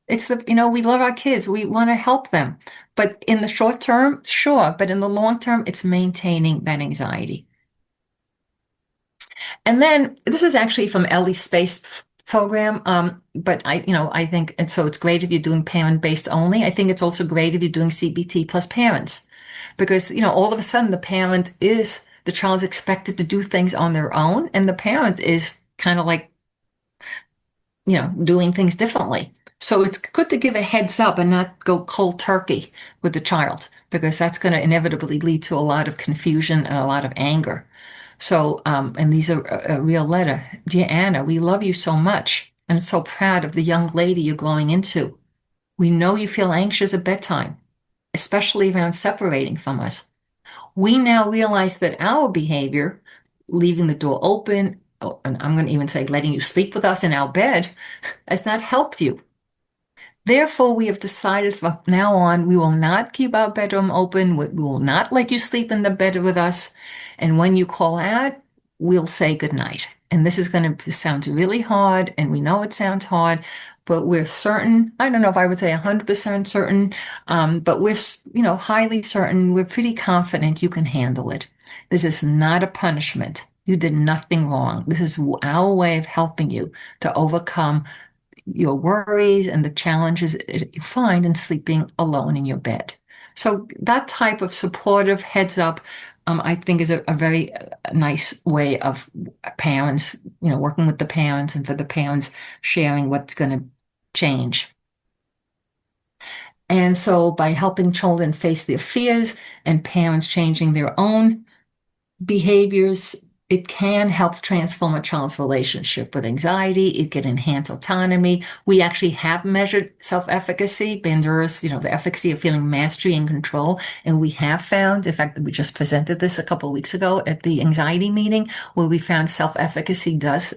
It's we love our kids. We want to help them. But in the short term, sure. But in the long term, it's maintaining that anxiety. And then this is actually from Ellie's space program. But I think, and so it's great if you're doing parent-based only. I think it's also great if you're doing CBT plus parents, because, all of a sudden the child's expected to do things on their own, and the parent is kind of like, doing things differently. So it's good to give a heads up and not go cold turkey with the child, because that's going to inevitably lead to a lot of confusion and a lot of anger. So, and these are a real letter. Dear Anna, we love you so much and so proud of the young lady you're growing into. We know you feel anxious at bedtime, especially around separating from us. We now realize that our behavior, leaving the door open, and I'm going to even say letting you sleep with us in our bed, has not helped you. Therefore, we have decided from now on, we will not keep our bedroom open. We will not let you sleep in the bed with us. And when you call out, we'll say goodnight. And this is going to sound really hard, and we know it sounds hard, but we're certain. I don't know if I would say 100% certain, but we're, highly certain. We're pretty confident you can handle it. This is not a punishment. You did nothing wrong. This is our way of helping you to overcome your worries and the challenges you find in sleeping alone in your bed. So that type of supportive heads up, I think is a very nice way of parents, working with the parents and for the parents sharing what's going to change. And so by helping children face their fears and parents changing their own behaviors, it can help transform a child's relationship with anxiety. It can enhance autonomy. We actually have measured self-efficacy, Bandura's, the efficacy of feeling mastery and control. And we have found, in fact, we just presented this a couple of weeks ago at the anxiety meeting, where we found self-efficacy does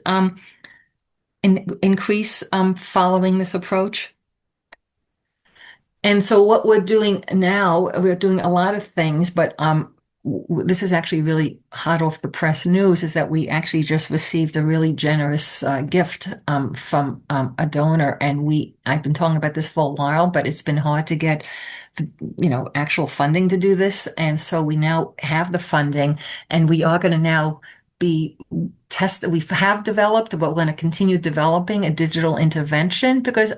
increase following this approach. And so what we're doing now, we're doing a lot of things, but this is actually really hot off the press news, is that we actually just received a really generous gift from a donor. And I've been talking about this for a while, but it's been hard to get, actual funding to do this. And so we now have the funding, and we are going to now be tested. We have developed, but we're going to continue developing a digital intervention because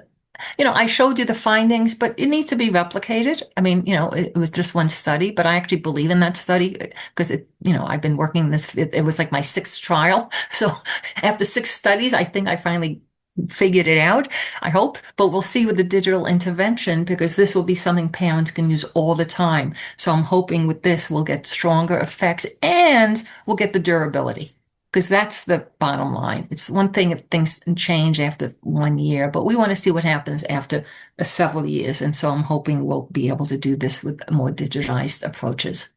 I showed you the findings, but it needs to be replicated. I mean, it was just one study, but I actually believe in that study because I've been working this, it was like my sixth trial. So after six studies, I think I finally figured it out, I hope, but we'll see with the digital intervention because this will be something parents can use all the time. So I'm hoping with this, we'll get stronger effects and we'll get the durability. Because that's the bottom line. It's one thing if things change after 1 year, but we want to see what happens after several years. And so I'm hoping we'll be able to do this with more digitized approaches.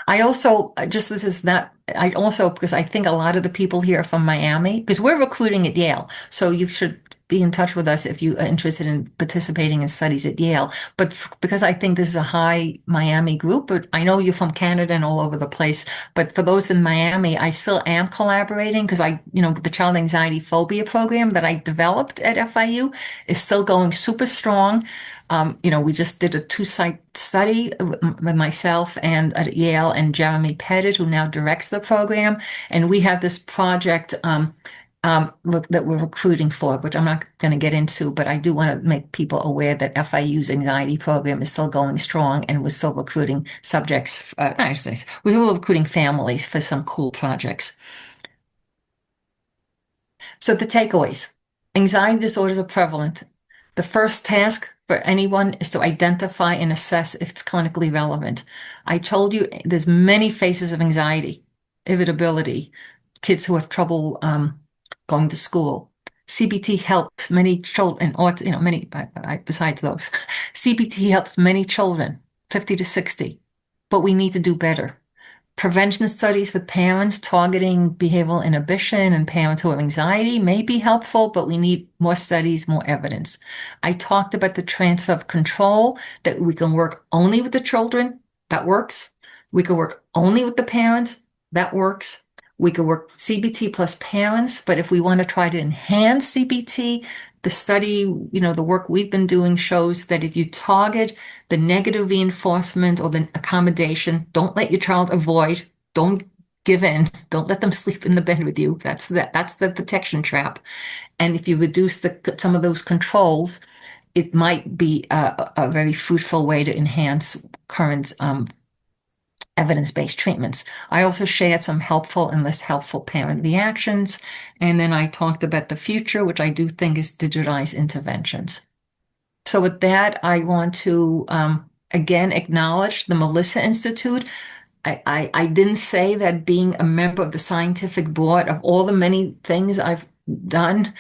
I also just this is not I also because I think a lot of the people here are from Miami because we're recruiting at Yale. So you should be in touch with us if you are interested in participating in studies at Yale. But because I think this is a high Miami group, but I know you're from Canada and all over the place. But for those in Miami, I still am collaborating because the child anxiety phobia program that I developed at FIU is still going super strong. We just did a two-site study with myself and at Yale and Jeremy Pettit, who now directs the program. And we have this project that we're recruiting for, which I'm not going to get into, but I do want to make people aware that FIU's anxiety program is still going strong and we're still recruiting subjects. Actually, we were recruiting families for some cool projects. So the takeaways. Anxiety disorders are prevalent. The first task for anyone is to identify and assess if it's clinically relevant. I told you there's many phases of anxiety, irritability, kids who have trouble going to school. CBT helps many children, or besides those, CBT helps many children, 50 to 60, but we need to do better. Prevention studies with parents targeting behavioral inhibition and parents who have anxiety may be helpful, but we need more studies, more evidence. I talked about the transfer of control, that we can work only with the children. That works. We can work only with the parents. That works. We could work CBT plus parents, but if we want to try to enhance CBT, the study, the work we've been doing shows that if you target the negative reinforcement or the accommodation, don't let your child avoid, don't give in, don't let them sleep in the bed with you. That's the protection trap. And if you reduce some of those controls, it might be a very fruitful way to enhance current evidence-based treatments. I also shared some helpful and less helpful parent reactions. And then I talked about the future, which I do think is digitized interventions. So with that, I want to again acknowledge the Melissa Institute. I didn't say that being a member of the scientific board of all the many things I've done,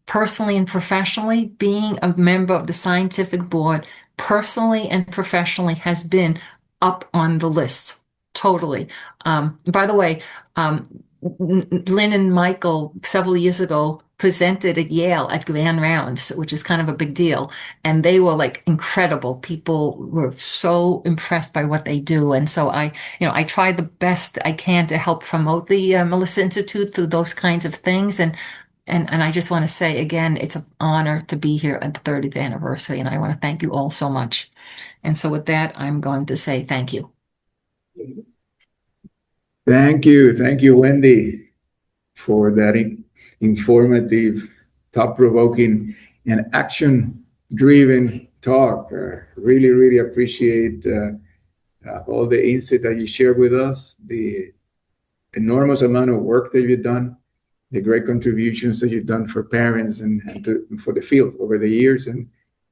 personally and professionally, being a member of the scientific board personally and professionally has been up on the list. Totally. By the way, Lynn and Michael several years ago presented at Yale at Grand Rounds, which is kind of a big deal. And they were like incredible. People were so impressed by what they do. And so I try the best I can to help promote the Melissa Institute through those kinds of things. And I just want to say again, it's an honor to be here at the 30th anniversary. And I want to thank you all so much. And so with that, I'm going to say thank you. Thank you, Wendy, for that informative, thought-provoking, and action-driven talk. Really, really appreciate all the insight that you shared with us, the enormous amount of work that you've done, the great contributions that you've done for parents and for the field over the years. And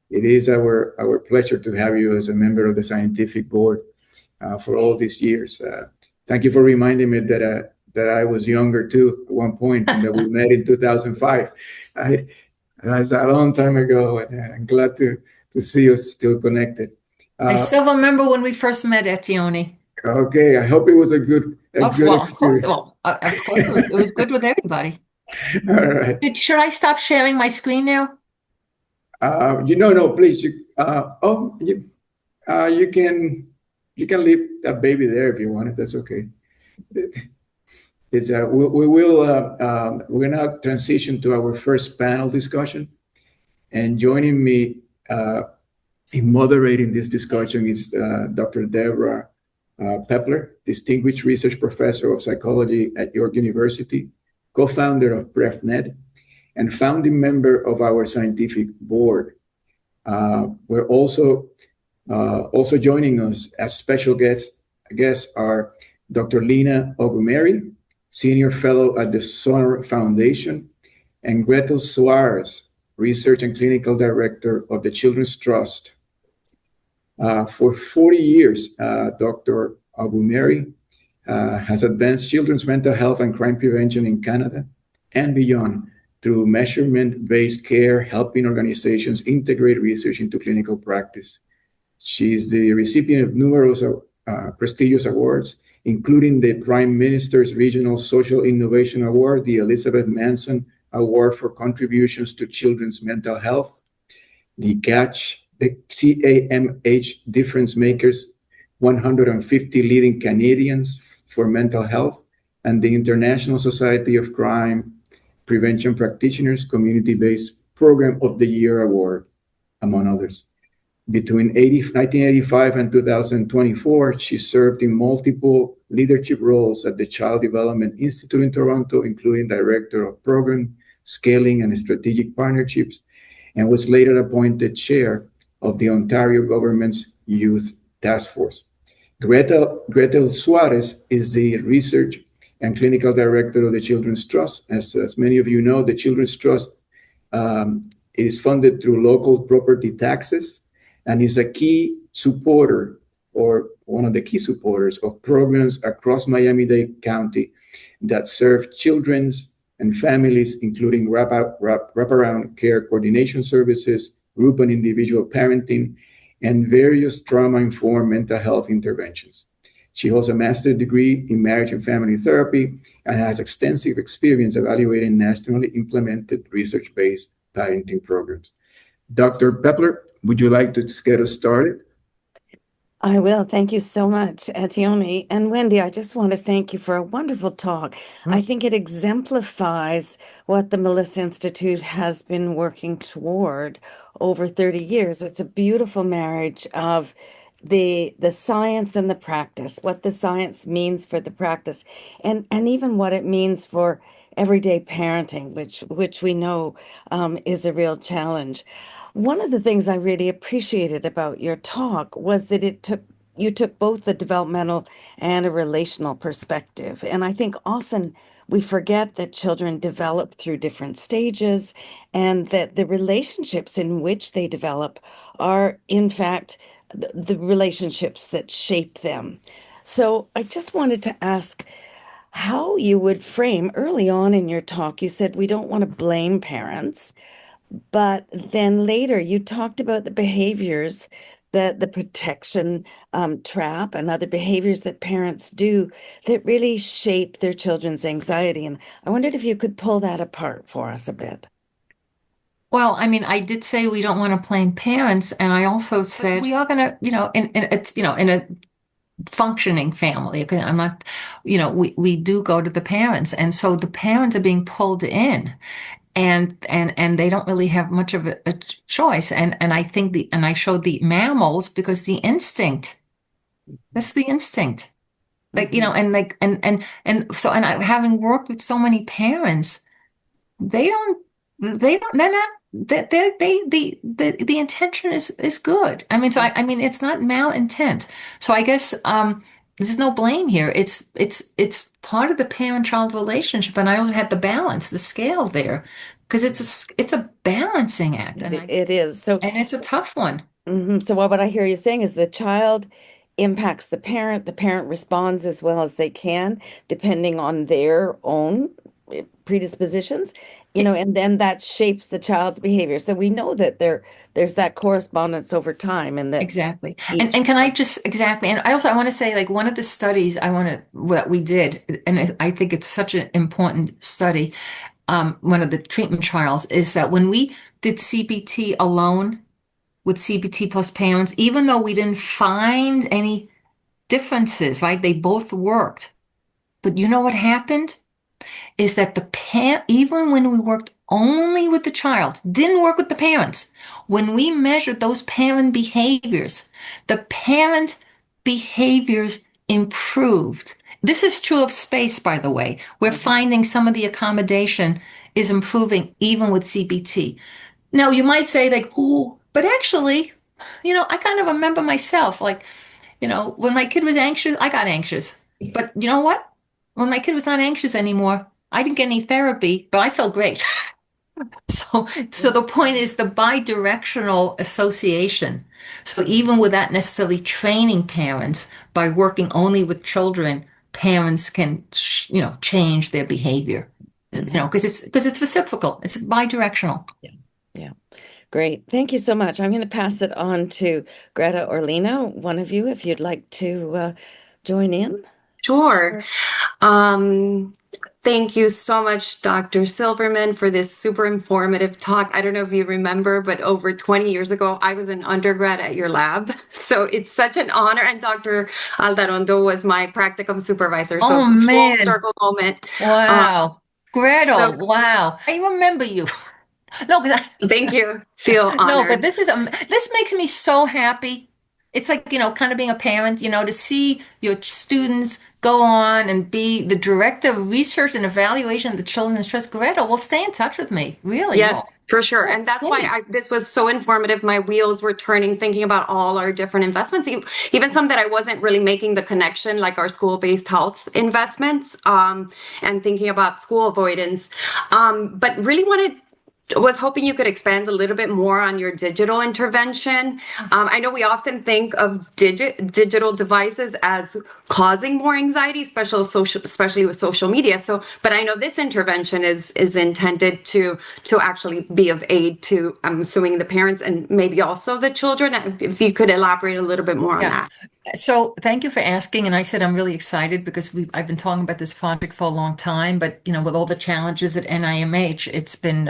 it is our pleasure to have you as a member of the scientific board for all these years. Thank you for reminding me that I was younger too at one point, and that we met in 2005. That's a long time ago, and I'm glad to see us still connected. I still remember when we first met, Etione. Okay, I hope it was a good Well, experience. Of course it was good with everybody. All right. Should I stop sharing my screen now? No, please. You can leave that baby there if you want it. That's okay. We're now transition to our first panel discussion, and joining me in moderating this discussion is Dr. Deborah Pepler, Distinguished Research Professor of Psychology at York University, co-founder of PrefNet, and founding member of our scientific board. We're also joining us as special guests are Dr. Lina Ogumeri, Senior Fellow at the Sonor Foundation, and Gretel Suarez, Research and Clinical Director of the Children's Trust. For 40 years, Dr. Ogumeri has advanced children's mental health and crime prevention in Canada and beyond through measurement-based care, helping organizations integrate research into clinical practice. She's the recipient of numerous prestigious awards, including the Prime Minister's Regional Social Innovation Award, the Elizabeth Manson Award for Contributions to Children's Mental Health, the CAMH Difference Makers 150 Leading Canadians for Mental Health, and the International Society of Crime Prevention Practitioners Community-Based Program of the Year Award, among others. Between 1985 and 2024, she served in multiple leadership roles at the Child Development Institute in Toronto, including Director of Program Scaling and Strategic Partnerships, and was later appointed Chair of the Ontario Government's Youth Task Force. Gretel Suarez is the Research and Clinical Director of the Children's Trust. As many of you know, the Children's Trust is funded through local property taxes and is a key supporter, or one of the key supporters, of programs across Miami-Dade County that serve children and families, including wraparound care coordination services, group and individual parenting, and various trauma-informed mental health interventions. She holds a master's degree in marriage and family therapy and has extensive experience evaluating nationally implemented research-based parenting programs. Dr. Pepler, would you like to just get us started? I will. Thank you so much, Etione. And Wendy, I just want to thank you for a wonderful talk. I think it exemplifies what the Melissa Institute has been working toward over 30 years. It's a beautiful marriage of the science and the practice, what the science means for the practice, and even what it means for everyday parenting, which we know is a real challenge. One of the things I really appreciated about your talk was that you took both the developmental and a relational perspective. And I think often we forget that children develop through different stages and that the relationships in which they develop are, in fact, the relationships that shape them. So I just wanted to ask how you would frame early on in your talk. You said we don't want to blame parents. But then later you talked about the behaviors the protection trap and other behaviors that parents do that really shape their children's anxiety. And I wondered if you could pull that apart for us a bit. Well, I mean, I did say we don't want to blame parents, and I also said we are going to, in a functioning family. Okay, I'm not, we do go to the parents, and so the parents are being pulled in, and they don't really have much of a choice. And I think and I showed the mammals because that's the instinct. Like, and like, and so, and having worked with so many parents, they don't, they're not, the intention is good. I mean, so I mean, it's not malintent. So I guess, there's no blame here. It's part of the parent-child relationship. And I also had the balance, the scale there, because it's a balancing act. It is. So, and it's a tough one. So what I hear you saying is the child impacts the parent responds as well as they can, depending on their own predispositions, and then that shapes the child's behavior. So we know that there's that correspondence over time, and that Exactly. And can I just exactly, and I want to say, like, one of the studies that we did, and I think it's such an important study, one of the treatment trials, is that when we did CBT alone with CBT plus parents, even though we didn't find any differences, right? They both worked. But you know what happened? Is that even when we worked only with the child, didn't work with the parents, when we measured those parent behaviors, the parent behaviors improved. This is true of space, by the way. We're finding some of the accommodation is improving even with CBT. Now, you might say, like, oh, but actually, I kind of remember myself, like, when my kid was anxious, I got anxious. But you know what? When my kid was not anxious anymore, I didn't get any therapy, but I felt great. So the point is the bidirectional association. So even without necessarily training parents, by working only with children, parents can, change their behavior. Because it's reciprocal. It's bidirectional. Yeah. Great. Thank you so much. I'm going to pass it on to Greta or Lena, one of you, if you'd like to join in. Sure. Thank you so much, Dr. Silverman, for this super informative talk. I don't know if you remember, but over 20 years ago, I was an undergrad at your lab. So it's such an honor. And Dr. Aldarondo was my practicum supervisor. So Oh, man. full circle moment. Wow. Gretel, so- wow. I remember you. No, Thank you. Feel honored. No, but this makes me so happy. It's like, kind of being a parent, to see your students go on and be the director of research and evaluation of the Children's Trust. Greta will stay in touch with me. Really? Yes, for sure. And that's why this was so informative. My wheels were turning, thinking about all our different investments, even some that I wasn't really making the connection, like our school-based health investments, and thinking about school avoidance. But really was hoping you could expand a little bit more on your digital intervention. I know we often think of digital devices as causing more anxiety, especially with social media. But I know this intervention is intended to actually be of aid to, I'm assuming, the parents and maybe also the children. If you could elaborate a little bit more on that. So thank you for asking. And I said I'm really excited because I've been talking about this project for a long time. But with all the challenges at NIMH, it's been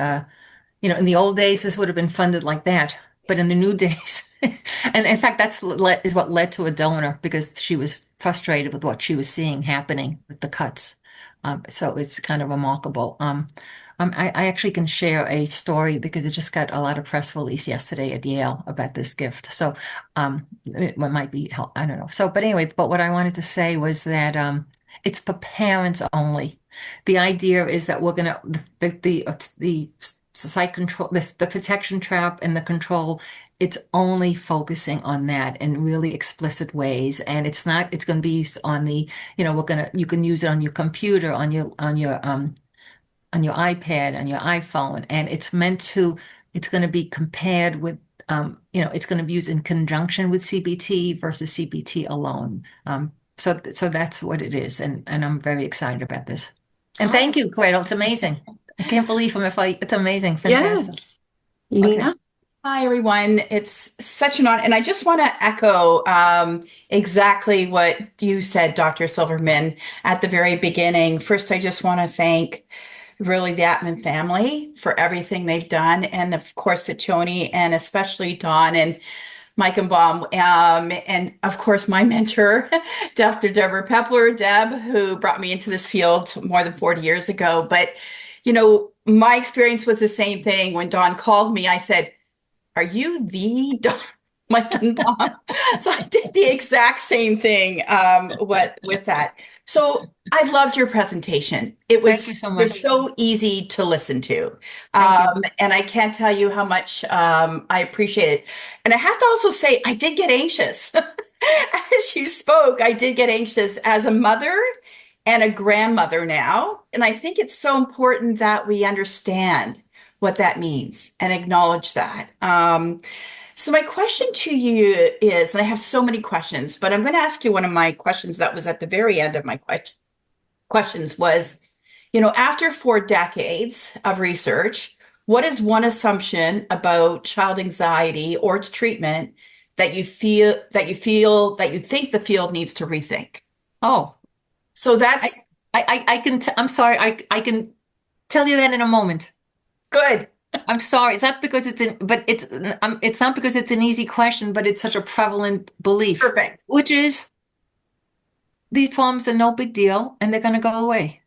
in the old days, this would have been funded like that. But in the new days, and in fact, that's what led to a donor, because she was frustrated with what she was seeing happening with the cuts. So it's kind of remarkable. I actually can share a story because it just got a lot of press release yesterday at Yale about this gift. So it might be help. I don't know. So, but anyway, but what I wanted to say was that it's for parents only. The idea is that we're gonna the site control, the protection trap and the control, it's only focusing on that in really explicit ways. And it's going to be used on the, you can use it on your computer, on your iPad, on your iPhone. And it's going to be compared with, it's going to be used in conjunction with CBT versus CBT alone. So that's what it is. And I'm very excited about this. And thank you, Gretel. It's amazing. I can't believe it's amazing. Fantastic. Yes. Lena? Hi, everyone. It's such an honor. And I just want to echo exactly what you said, Dr. Silverman, at the very beginning. First, I just want to thank really the Atman family for everything they've done. And of course, Tony, and especially Dawn and Mike and Baum. And of course, my mentor, Dr. Deborah Pepler, Deb, who brought me into this field more than 40 years ago. But, my experience was the same thing. When Dawn called me, I said, are you the Mike and Bob? So I did the exact same thing with that. So I loved your presentation. It Thank you was so much. so easy to listen to. Thank you. And I can't tell you how much I appreciate it. And I have to also say, I did get anxious. As you spoke, I did get anxious as a mother and a grandmother now. And I think it's so important that we understand what that means and acknowledge that. So my question to you is, and I have so many questions, but I'm going to ask you one of my questions that was at the very end of my questions was, after 4 decades of research, what is one assumption about child anxiety or its treatment that you think the field needs to rethink? Oh, So that's I can, I'm sorry, I can tell you that in a moment. good. I'm sorry. It's not because it's not because it's an easy question, but it's such a prevalent belief, Perfect. which is these problems are no big deal and they're going to go away.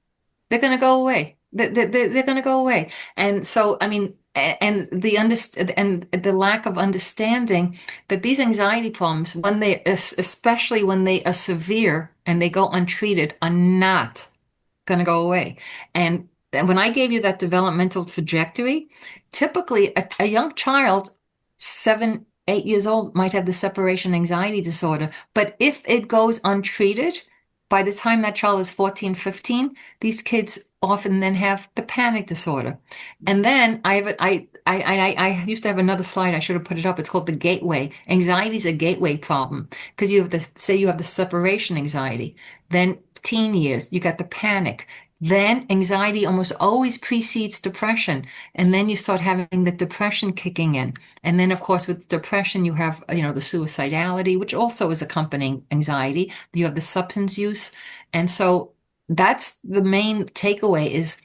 They're going to go away. They're going to go away. And so, I mean, and the lack of understanding that these anxiety problems, especially when they are severe and they go untreated, are not going to go away. And when I gave you that developmental trajectory, typically a young child, 7, 8 years old, might have the separation anxiety disorder. But if it goes untreated, by the time that child is 14, 15, these kids often then have the panic disorder. And then I used to have another slide. I should have put it up. It's called the gateway. Anxiety is a gateway problem because you have the separation anxiety. Then teen years, you got the panic. Then anxiety almost always precedes depression. And then you start having the depression kicking in. And then, of course, with depression, you have, the suicidality, which also is accompanying anxiety. You have the substance use. And so that's the main takeaway is,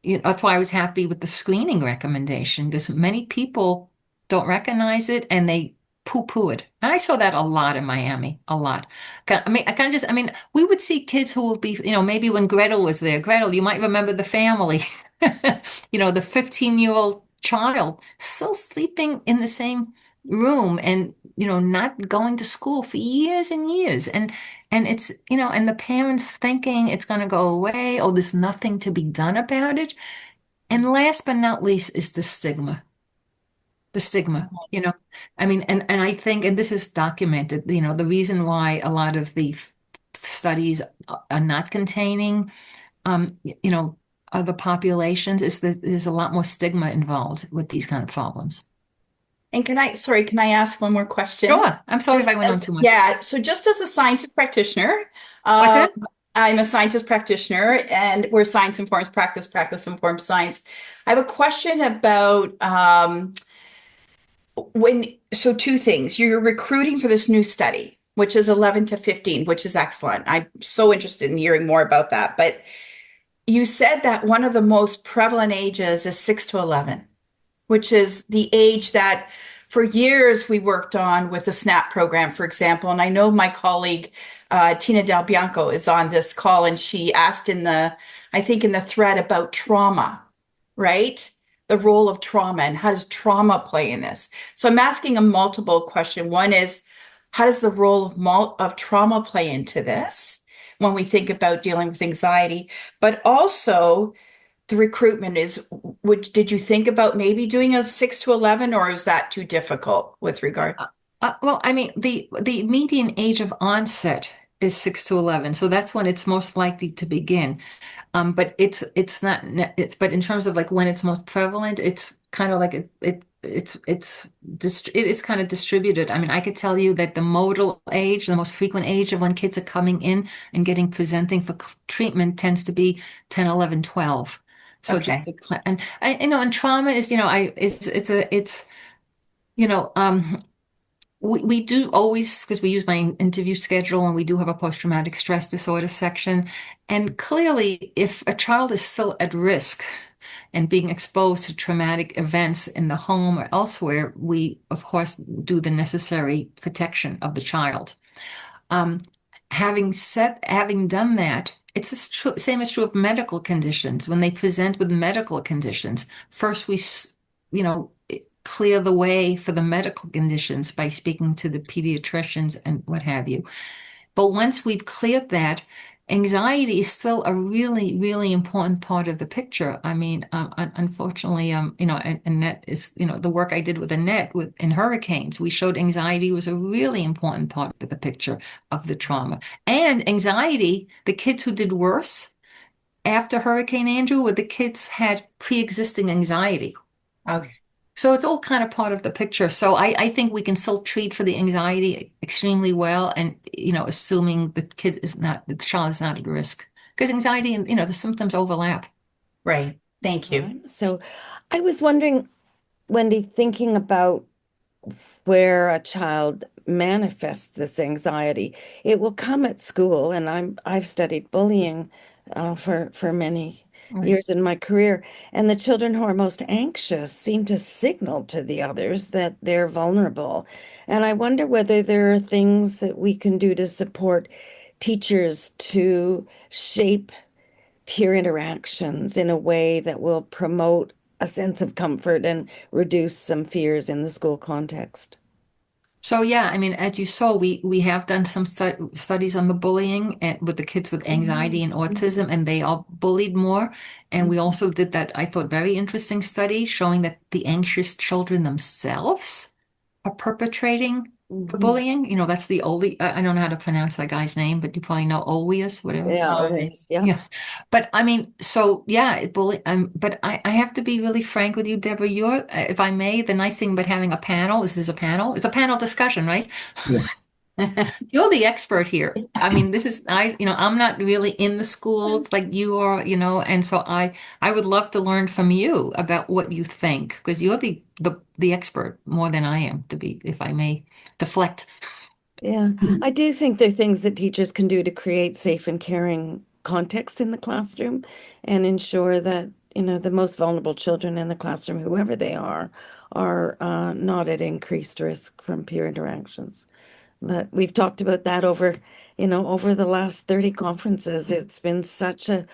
that's why I was happy with the screening recommendation because many people don't recognize it and they poo-poo it. And I saw that a lot in Miami, a lot. We would see kids who would be, maybe when Gretel was there. Gretel, you might remember the family, the 15-year-old child still sleeping in the same room and, not going to school for years and years. And it's, and the parents thinking it's going to go away. Oh, there's nothing to be done about it. And last but not least is the stigma. The stigma, and I think, and this is documented, the reason why a lot of the studies are not containing, other populations is that there's a lot more stigma involved with these kind of problems. And can I ask one more question? Sure. I'm sorry if I went on too much. Yeah. So just as a scientist practitioner, What's that? I'm a scientist practitioner and where science informs practice, practice informs science. I have a question about, two things. You're recruiting for this new study, which is 11 to 15, which is excellent. I'm so interested in hearing more about that. But you said that one of the most prevalent ages is 6 to 11, which is the age that for years we worked on with the SNAP program, for example. And I know my colleague, Tina Del Bianco, is on this call, and she asked in the thread about trauma, right? The role of trauma and how does trauma play in this? So I'm asking a multiple question. One is, how does the role of trauma play into this when we think about dealing with anxiety? But also the recruitment is, did you think about maybe doing a 6 to 11 or is that too difficult with regard? Well, I mean, the median age of onset is 6 to 11. So that's when it's most likely to begin. But but in terms of like when it's most prevalent, it's kind of like it's kind of distributed. I mean, I could tell you that the modal age, the most frequent age of when kids are coming in and presenting for treatment tends to be 10, 11, 12. So Okay. and trauma is, You know, we do always, because we use my interview schedule and we do have a post-traumatic stress disorder section. And clearly, if a child is still at risk and being exposed to traumatic events in the home or elsewhere, we, of course, do the necessary protection of the child. Um, having done that, it's the same is true of medical conditions. When they present with medical conditions, first you know, clear the way for the medical conditions by speaking to the pediatricians and what have you. But once we've cleared that, anxiety is still a really, really important part of the picture. I mean, unfortunately, you know, Annette is, you know, the work I did with Annette in hurricanes, we showed anxiety was a really important part of the picture of the trauma. And anxiety, the kids who did worse after Hurricane Andrew were the kids had pre-existing anxiety. Okay. So it's all kind of part of the picture. So I think we can still treat for the anxiety extremely well, and you know, assuming the child is not at risk, because anxiety and you know the symptoms overlap. Right. Thank you. Right. So I was wondering, Wendy, thinking about where a child manifests this anxiety, it will come at school, and I've studied bullying for many Right. years in my career, and the children who are most anxious seem to signal to the others that they're vulnerable. And I wonder whether there are things that we can do to support teachers to shape peer interactions in a way that will promote a sense of comfort and reduce some fears in the school context. So yeah, I mean, as you saw, we have done some studies on the bullying and with the kids with anxiety and autism, and they are bullied more. And we also did that, I thought, very interesting study showing that the anxious children themselves are perpetrating the bullying. You know, that's the Oli. I don't know how to pronounce that guy's name, but you probably know Olius, whatever. Yeah, Oh, always. Yeah. Yeah. But I mean, so yeah, but I have to be really frank with you, Deborah. If I may, the nice thing about having a panel is there's a panel. It's a panel discussion, right? Yeah. You're the expert here. I mean, you know, I'm not really in the schools like you are, you know, and so I would love to learn from you about what you think, because you're the expert more than I am, to be, if I may deflect. Yeah. I do think there are things that teachers can do to create safe and caring context in the classroom and ensure that, you know, the most vulnerable children in the classroom, whoever they are not at increased risk from peer interactions. But we've talked about that over the last 30 conferences. It's been such a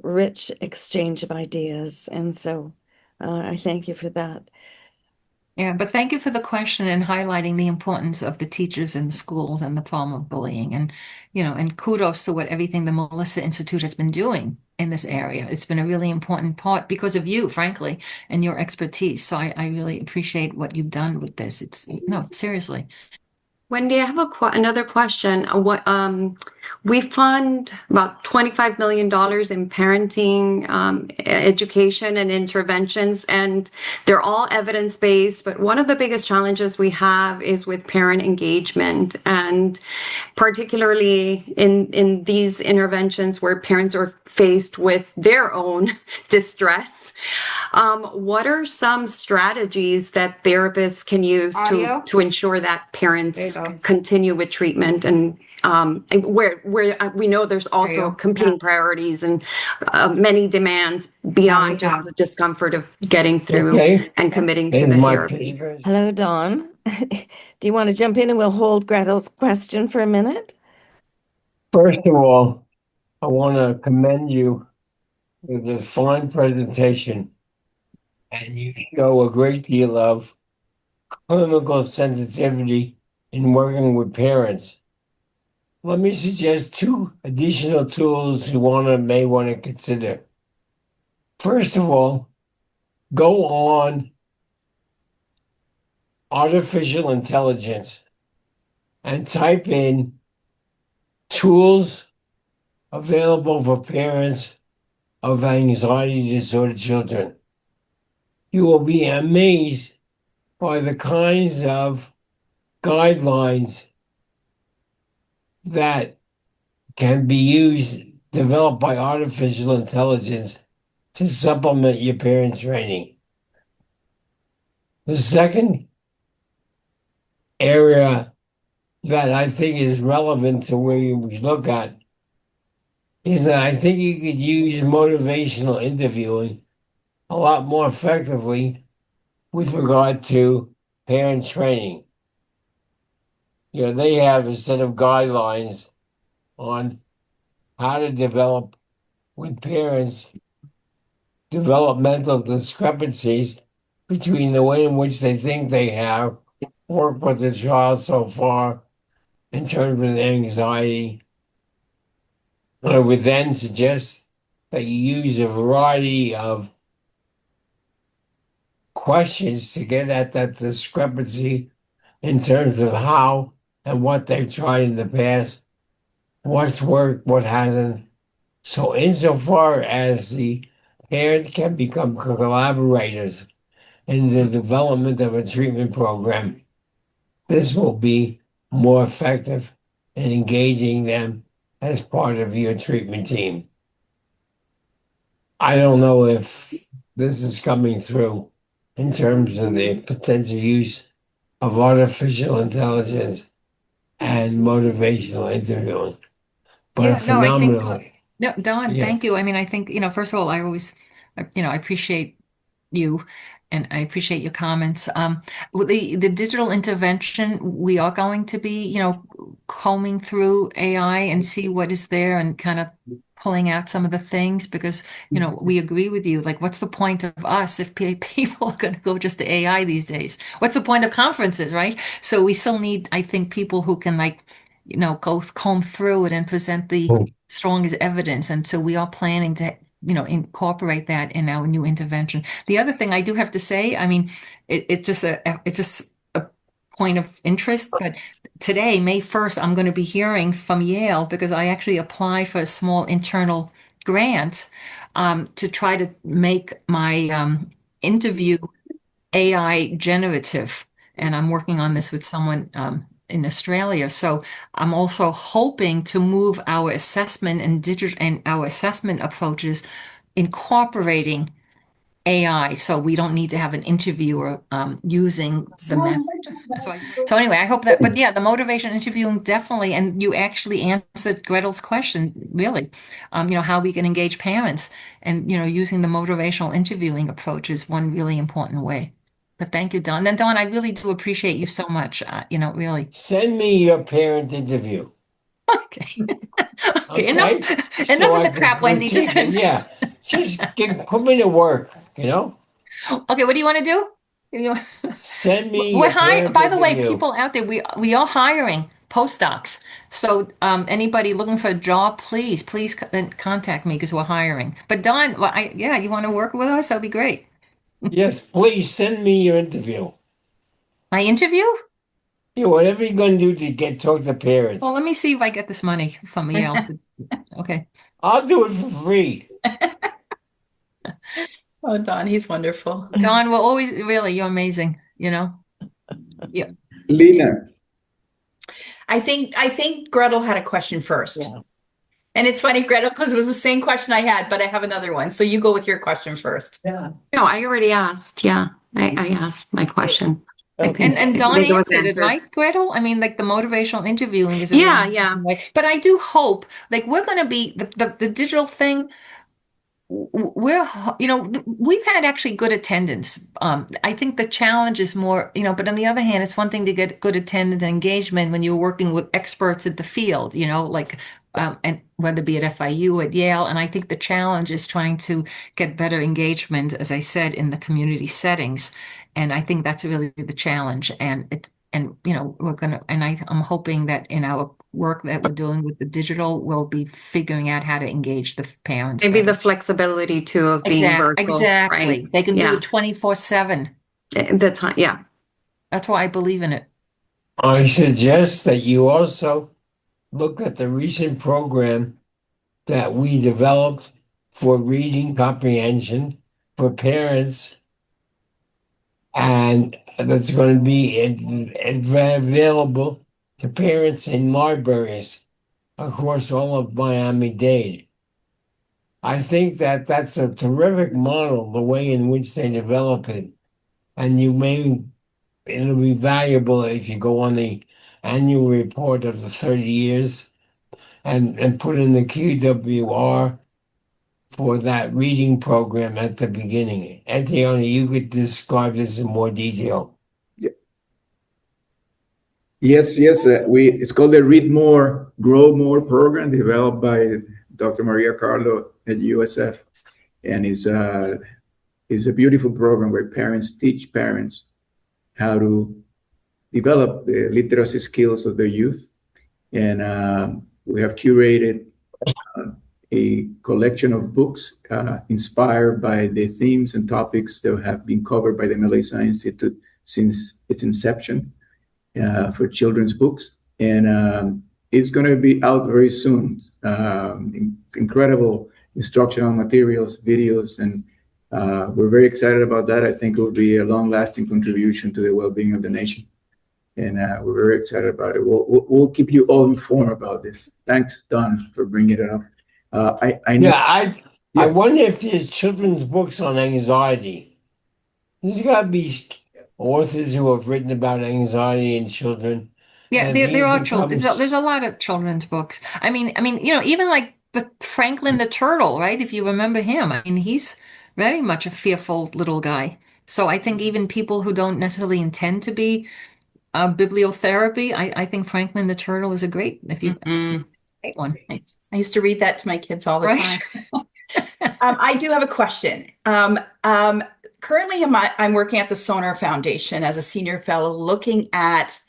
rich exchange of ideas. And so I thank you for that. Yeah, but thank you for the question and highlighting the importance of the teachers in the schools and the problem of bullying. And, you know, and kudos to what everything the Melissa Institute has been doing in this area. It's been a really important part because of you, frankly, and your expertise. So I really appreciate what you've done with this. No, seriously. Wendy, I have another question. We fund about $25 million in parenting education and interventions, and they're all evidence-based. But one of the biggest challenges we have is with parent engagement, and particularly in these interventions where parents are faced with their own distress. What are some strategies that therapists can use to ensure that parents continue with treatment, and where we know there's also competing priorities and many demands beyond just the discomfort of getting through and committing to the therapy? Hello, Dawn. Do you want to jump in and we'll hold Gretel's question for a minute? First of all, I want to commend you with a fine presentation, and you show a great deal of clinical sensitivity in working with parents. Let me suggest two additional tools you may want to consider. First of all, go on artificial intelligence and type in tools available for parents of anxiety disorder children. You will be amazed by the kinds of guidelines that can be developed by artificial intelligence to supplement your parent training. The second area that I think is relevant to where you look at is that I think you could use motivational interviewing a lot more effectively with regard to parent training. You know, they have a set of guidelines on how to develop with parents developmental discrepancies between the way in which they think they have worked with the child so far in terms of anxiety. I would then suggest that you use a variety of questions to get at that discrepancy in terms of how and what they've tried in the past, what's worked, what hasn't. So insofar as the parent can become collaborators in the development of a treatment program, this will be more effective in engaging them as part of your treatment team. I don't know if this is coming through in terms of the potential use of artificial intelligence and motivational interviewing, but Yeah, no, I think, phenomenal. no, Don, Yeah. thank you. I mean, I think, first of all, I appreciate you and I appreciate your comments. With the digital intervention, we are going to be, combing through AI and see what is there and kind of pulling out some of the things because, we agree with you. Like, what's the point of us if people are going to go just to AI these days? What's the point of conferences, right? So we still need, I think, people who can go comb through it and present the strongest evidence. And so we are planning to, incorporate that in our new intervention. The other thing I do have to say, I mean, it's just a point of interest, but today, May 1st, I'm going to be hearing from Yale because I actually applied for a small internal grant to try to make my interview AI generative. And I'm working on this with someone in Australia. So I'm also hoping to move our assessment and digital and our assessment approaches incorporating AI, so we don't need to have an interviewer using the method. So anyway, I hope that. But yeah, the motivation interviewing definitely, and you actually answered Gretel's question, really. How we can engage parents, and using the motivational interviewing approach is one really important way. But thank you, Don. And Don, I really do appreciate you so much. Really. Send me your parent interview. Okay. Okay. Okay? Enough So of I the can crap, Wendy. critique Just it. Yeah. Just put me to work, you know? okay. What do you want to do? You- Send me We're your hiring, parent by the way, interview. people out there, we are hiring postdocs. So anybody looking for a job, please contact me because we're hiring. But Don, well, yeah, you want to work with us? That'd be great. Yes, please send me your interview. My interview? Yeah, whatever you're going to do to talk to Well, parents. let me see if I get this money from Yale. Okay. I'll do it for free. Oh, Don, he's wonderful. Don, we're always really, you're amazing, Yeah. Lena, I think Gretel had a question first. Yeah. And it's funny, Gretel, because it was the same question I had, but I have another one. So you go with your question first. Yeah. No, I already asked. Yeah, I asked my question. I Okay. think, And I Don think it was answered it, answered. right, Gretel? I mean, like the motivational interviewing is a Yeah, really yeah. important way. But I do hope, like, we're going to be the digital thing. We've had actually good attendance. I think the challenge is more, but on the other hand, it's one thing to get good attendance and engagement when you're working with experts in the field, and whether it be at FIU, at Yale. And I think the challenge is trying to get better engagement, as I said, in the community settings. And I think that's really the challenge. I'm hoping that in our work that we're doing with the digital, we'll be figuring out how to engage the parents Maybe better. the flexibility too of being virtual, Exactly. right? They can do Yeah, it 24/7. the time. Yeah. That's why I believe in it. I suggest that you also look at the recent program that we developed for reading comprehension for parents, and that's going to be available to parents in libraries across all of Miami-Dade. I think that that's a terrific model, the way in which they develop it. And you may it'll be valuable if you go on the annual report of the 30 years and put in the QWR for that reading program at the beginning. Etienne, you could describe this in more detail. Yes, yes. It's called the Read More, Grow More program developed by Dr. Maria Carlo at USF. And it's a beautiful program where parents teach parents how to develop the literacy skills of their youth. And we have curated a collection of books inspired by the themes and topics that have been covered by the MLA Science Institute since its inception for children's books. And it's going to be out very soon. Incredible instructional materials, videos, and we're very excited about that. I think it will be a long-lasting contribution to the well-being of the nation. And we're very excited about it. We'll keep you all informed about this. Thanks, Don, for bringing it up. I know. I wonder if there's children's books on anxiety. There's got to be authors who have written about anxiety in children. Yeah, And there are these children. becomes- There's a lot of children's books. I mean, even like the Franklin the Turtle, right? If you remember him, I mean, he's very much a fearful little guy. So I think even people who don't necessarily intend to be bibliotherapy, I think Franklin the Turtle is a great, if you great one. I used to read that to my kids all the Right. time. I do have a question. Currently, I'm working at the Sonar Foundation as a senior fellow looking at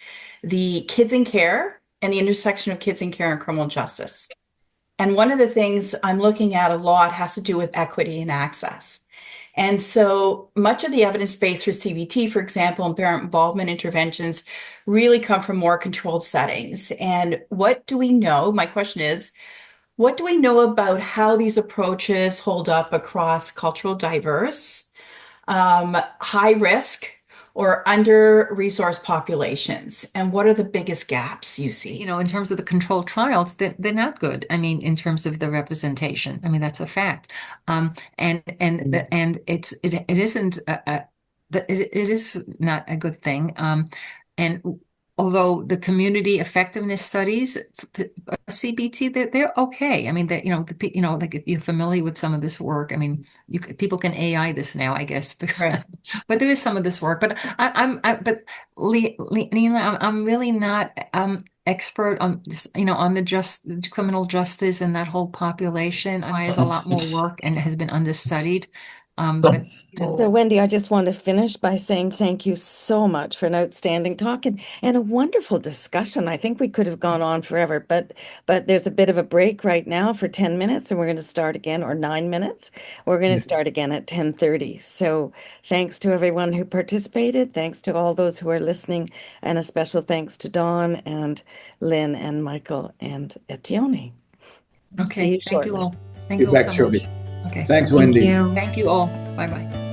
the kids in care and the intersection of kids in care and criminal justice. And one of the things I'm looking at a lot has to do with equity and access. And so much of the evidence base for CBT, for example, and parent involvement interventions really come from more controlled settings. And what do we know? My question is, what do we know about how these approaches hold up across cultural diverse, high risk, or under-resourced populations? And what are the biggest gaps you see? In terms of the controlled trials, they're not good. I mean, in terms of the representation, I mean, that's a fact. And it isn't it is not a good thing. And although the community effectiveness studies, CBT, they're okay. I mean, like if you're familiar with some of this work, I mean, people can AI this now, I guess, Right. but there is some of this work. But Nina, I'm really not expert on this, on the criminal justice and that whole population. There's a lot more work and has been understudied. But So, Wendy, I just want to finish by saying thank you so much for an outstanding talk and a wonderful discussion. I think we could have gone on forever, but there's a bit of a break right now for 10 minutes, and we're going to start again, or 9 minutes. We're going to start again at 10:30. So thanks to everyone who participated. Thanks to all those who are listening, and a special thanks to Dawn and Lynn and Michael and Etienne. See okay, you thank you shortly. all. Thank Be you all back so shortly. much. Okay. Thanks, Thank Wendy. you. Thank you all. Bye-bye.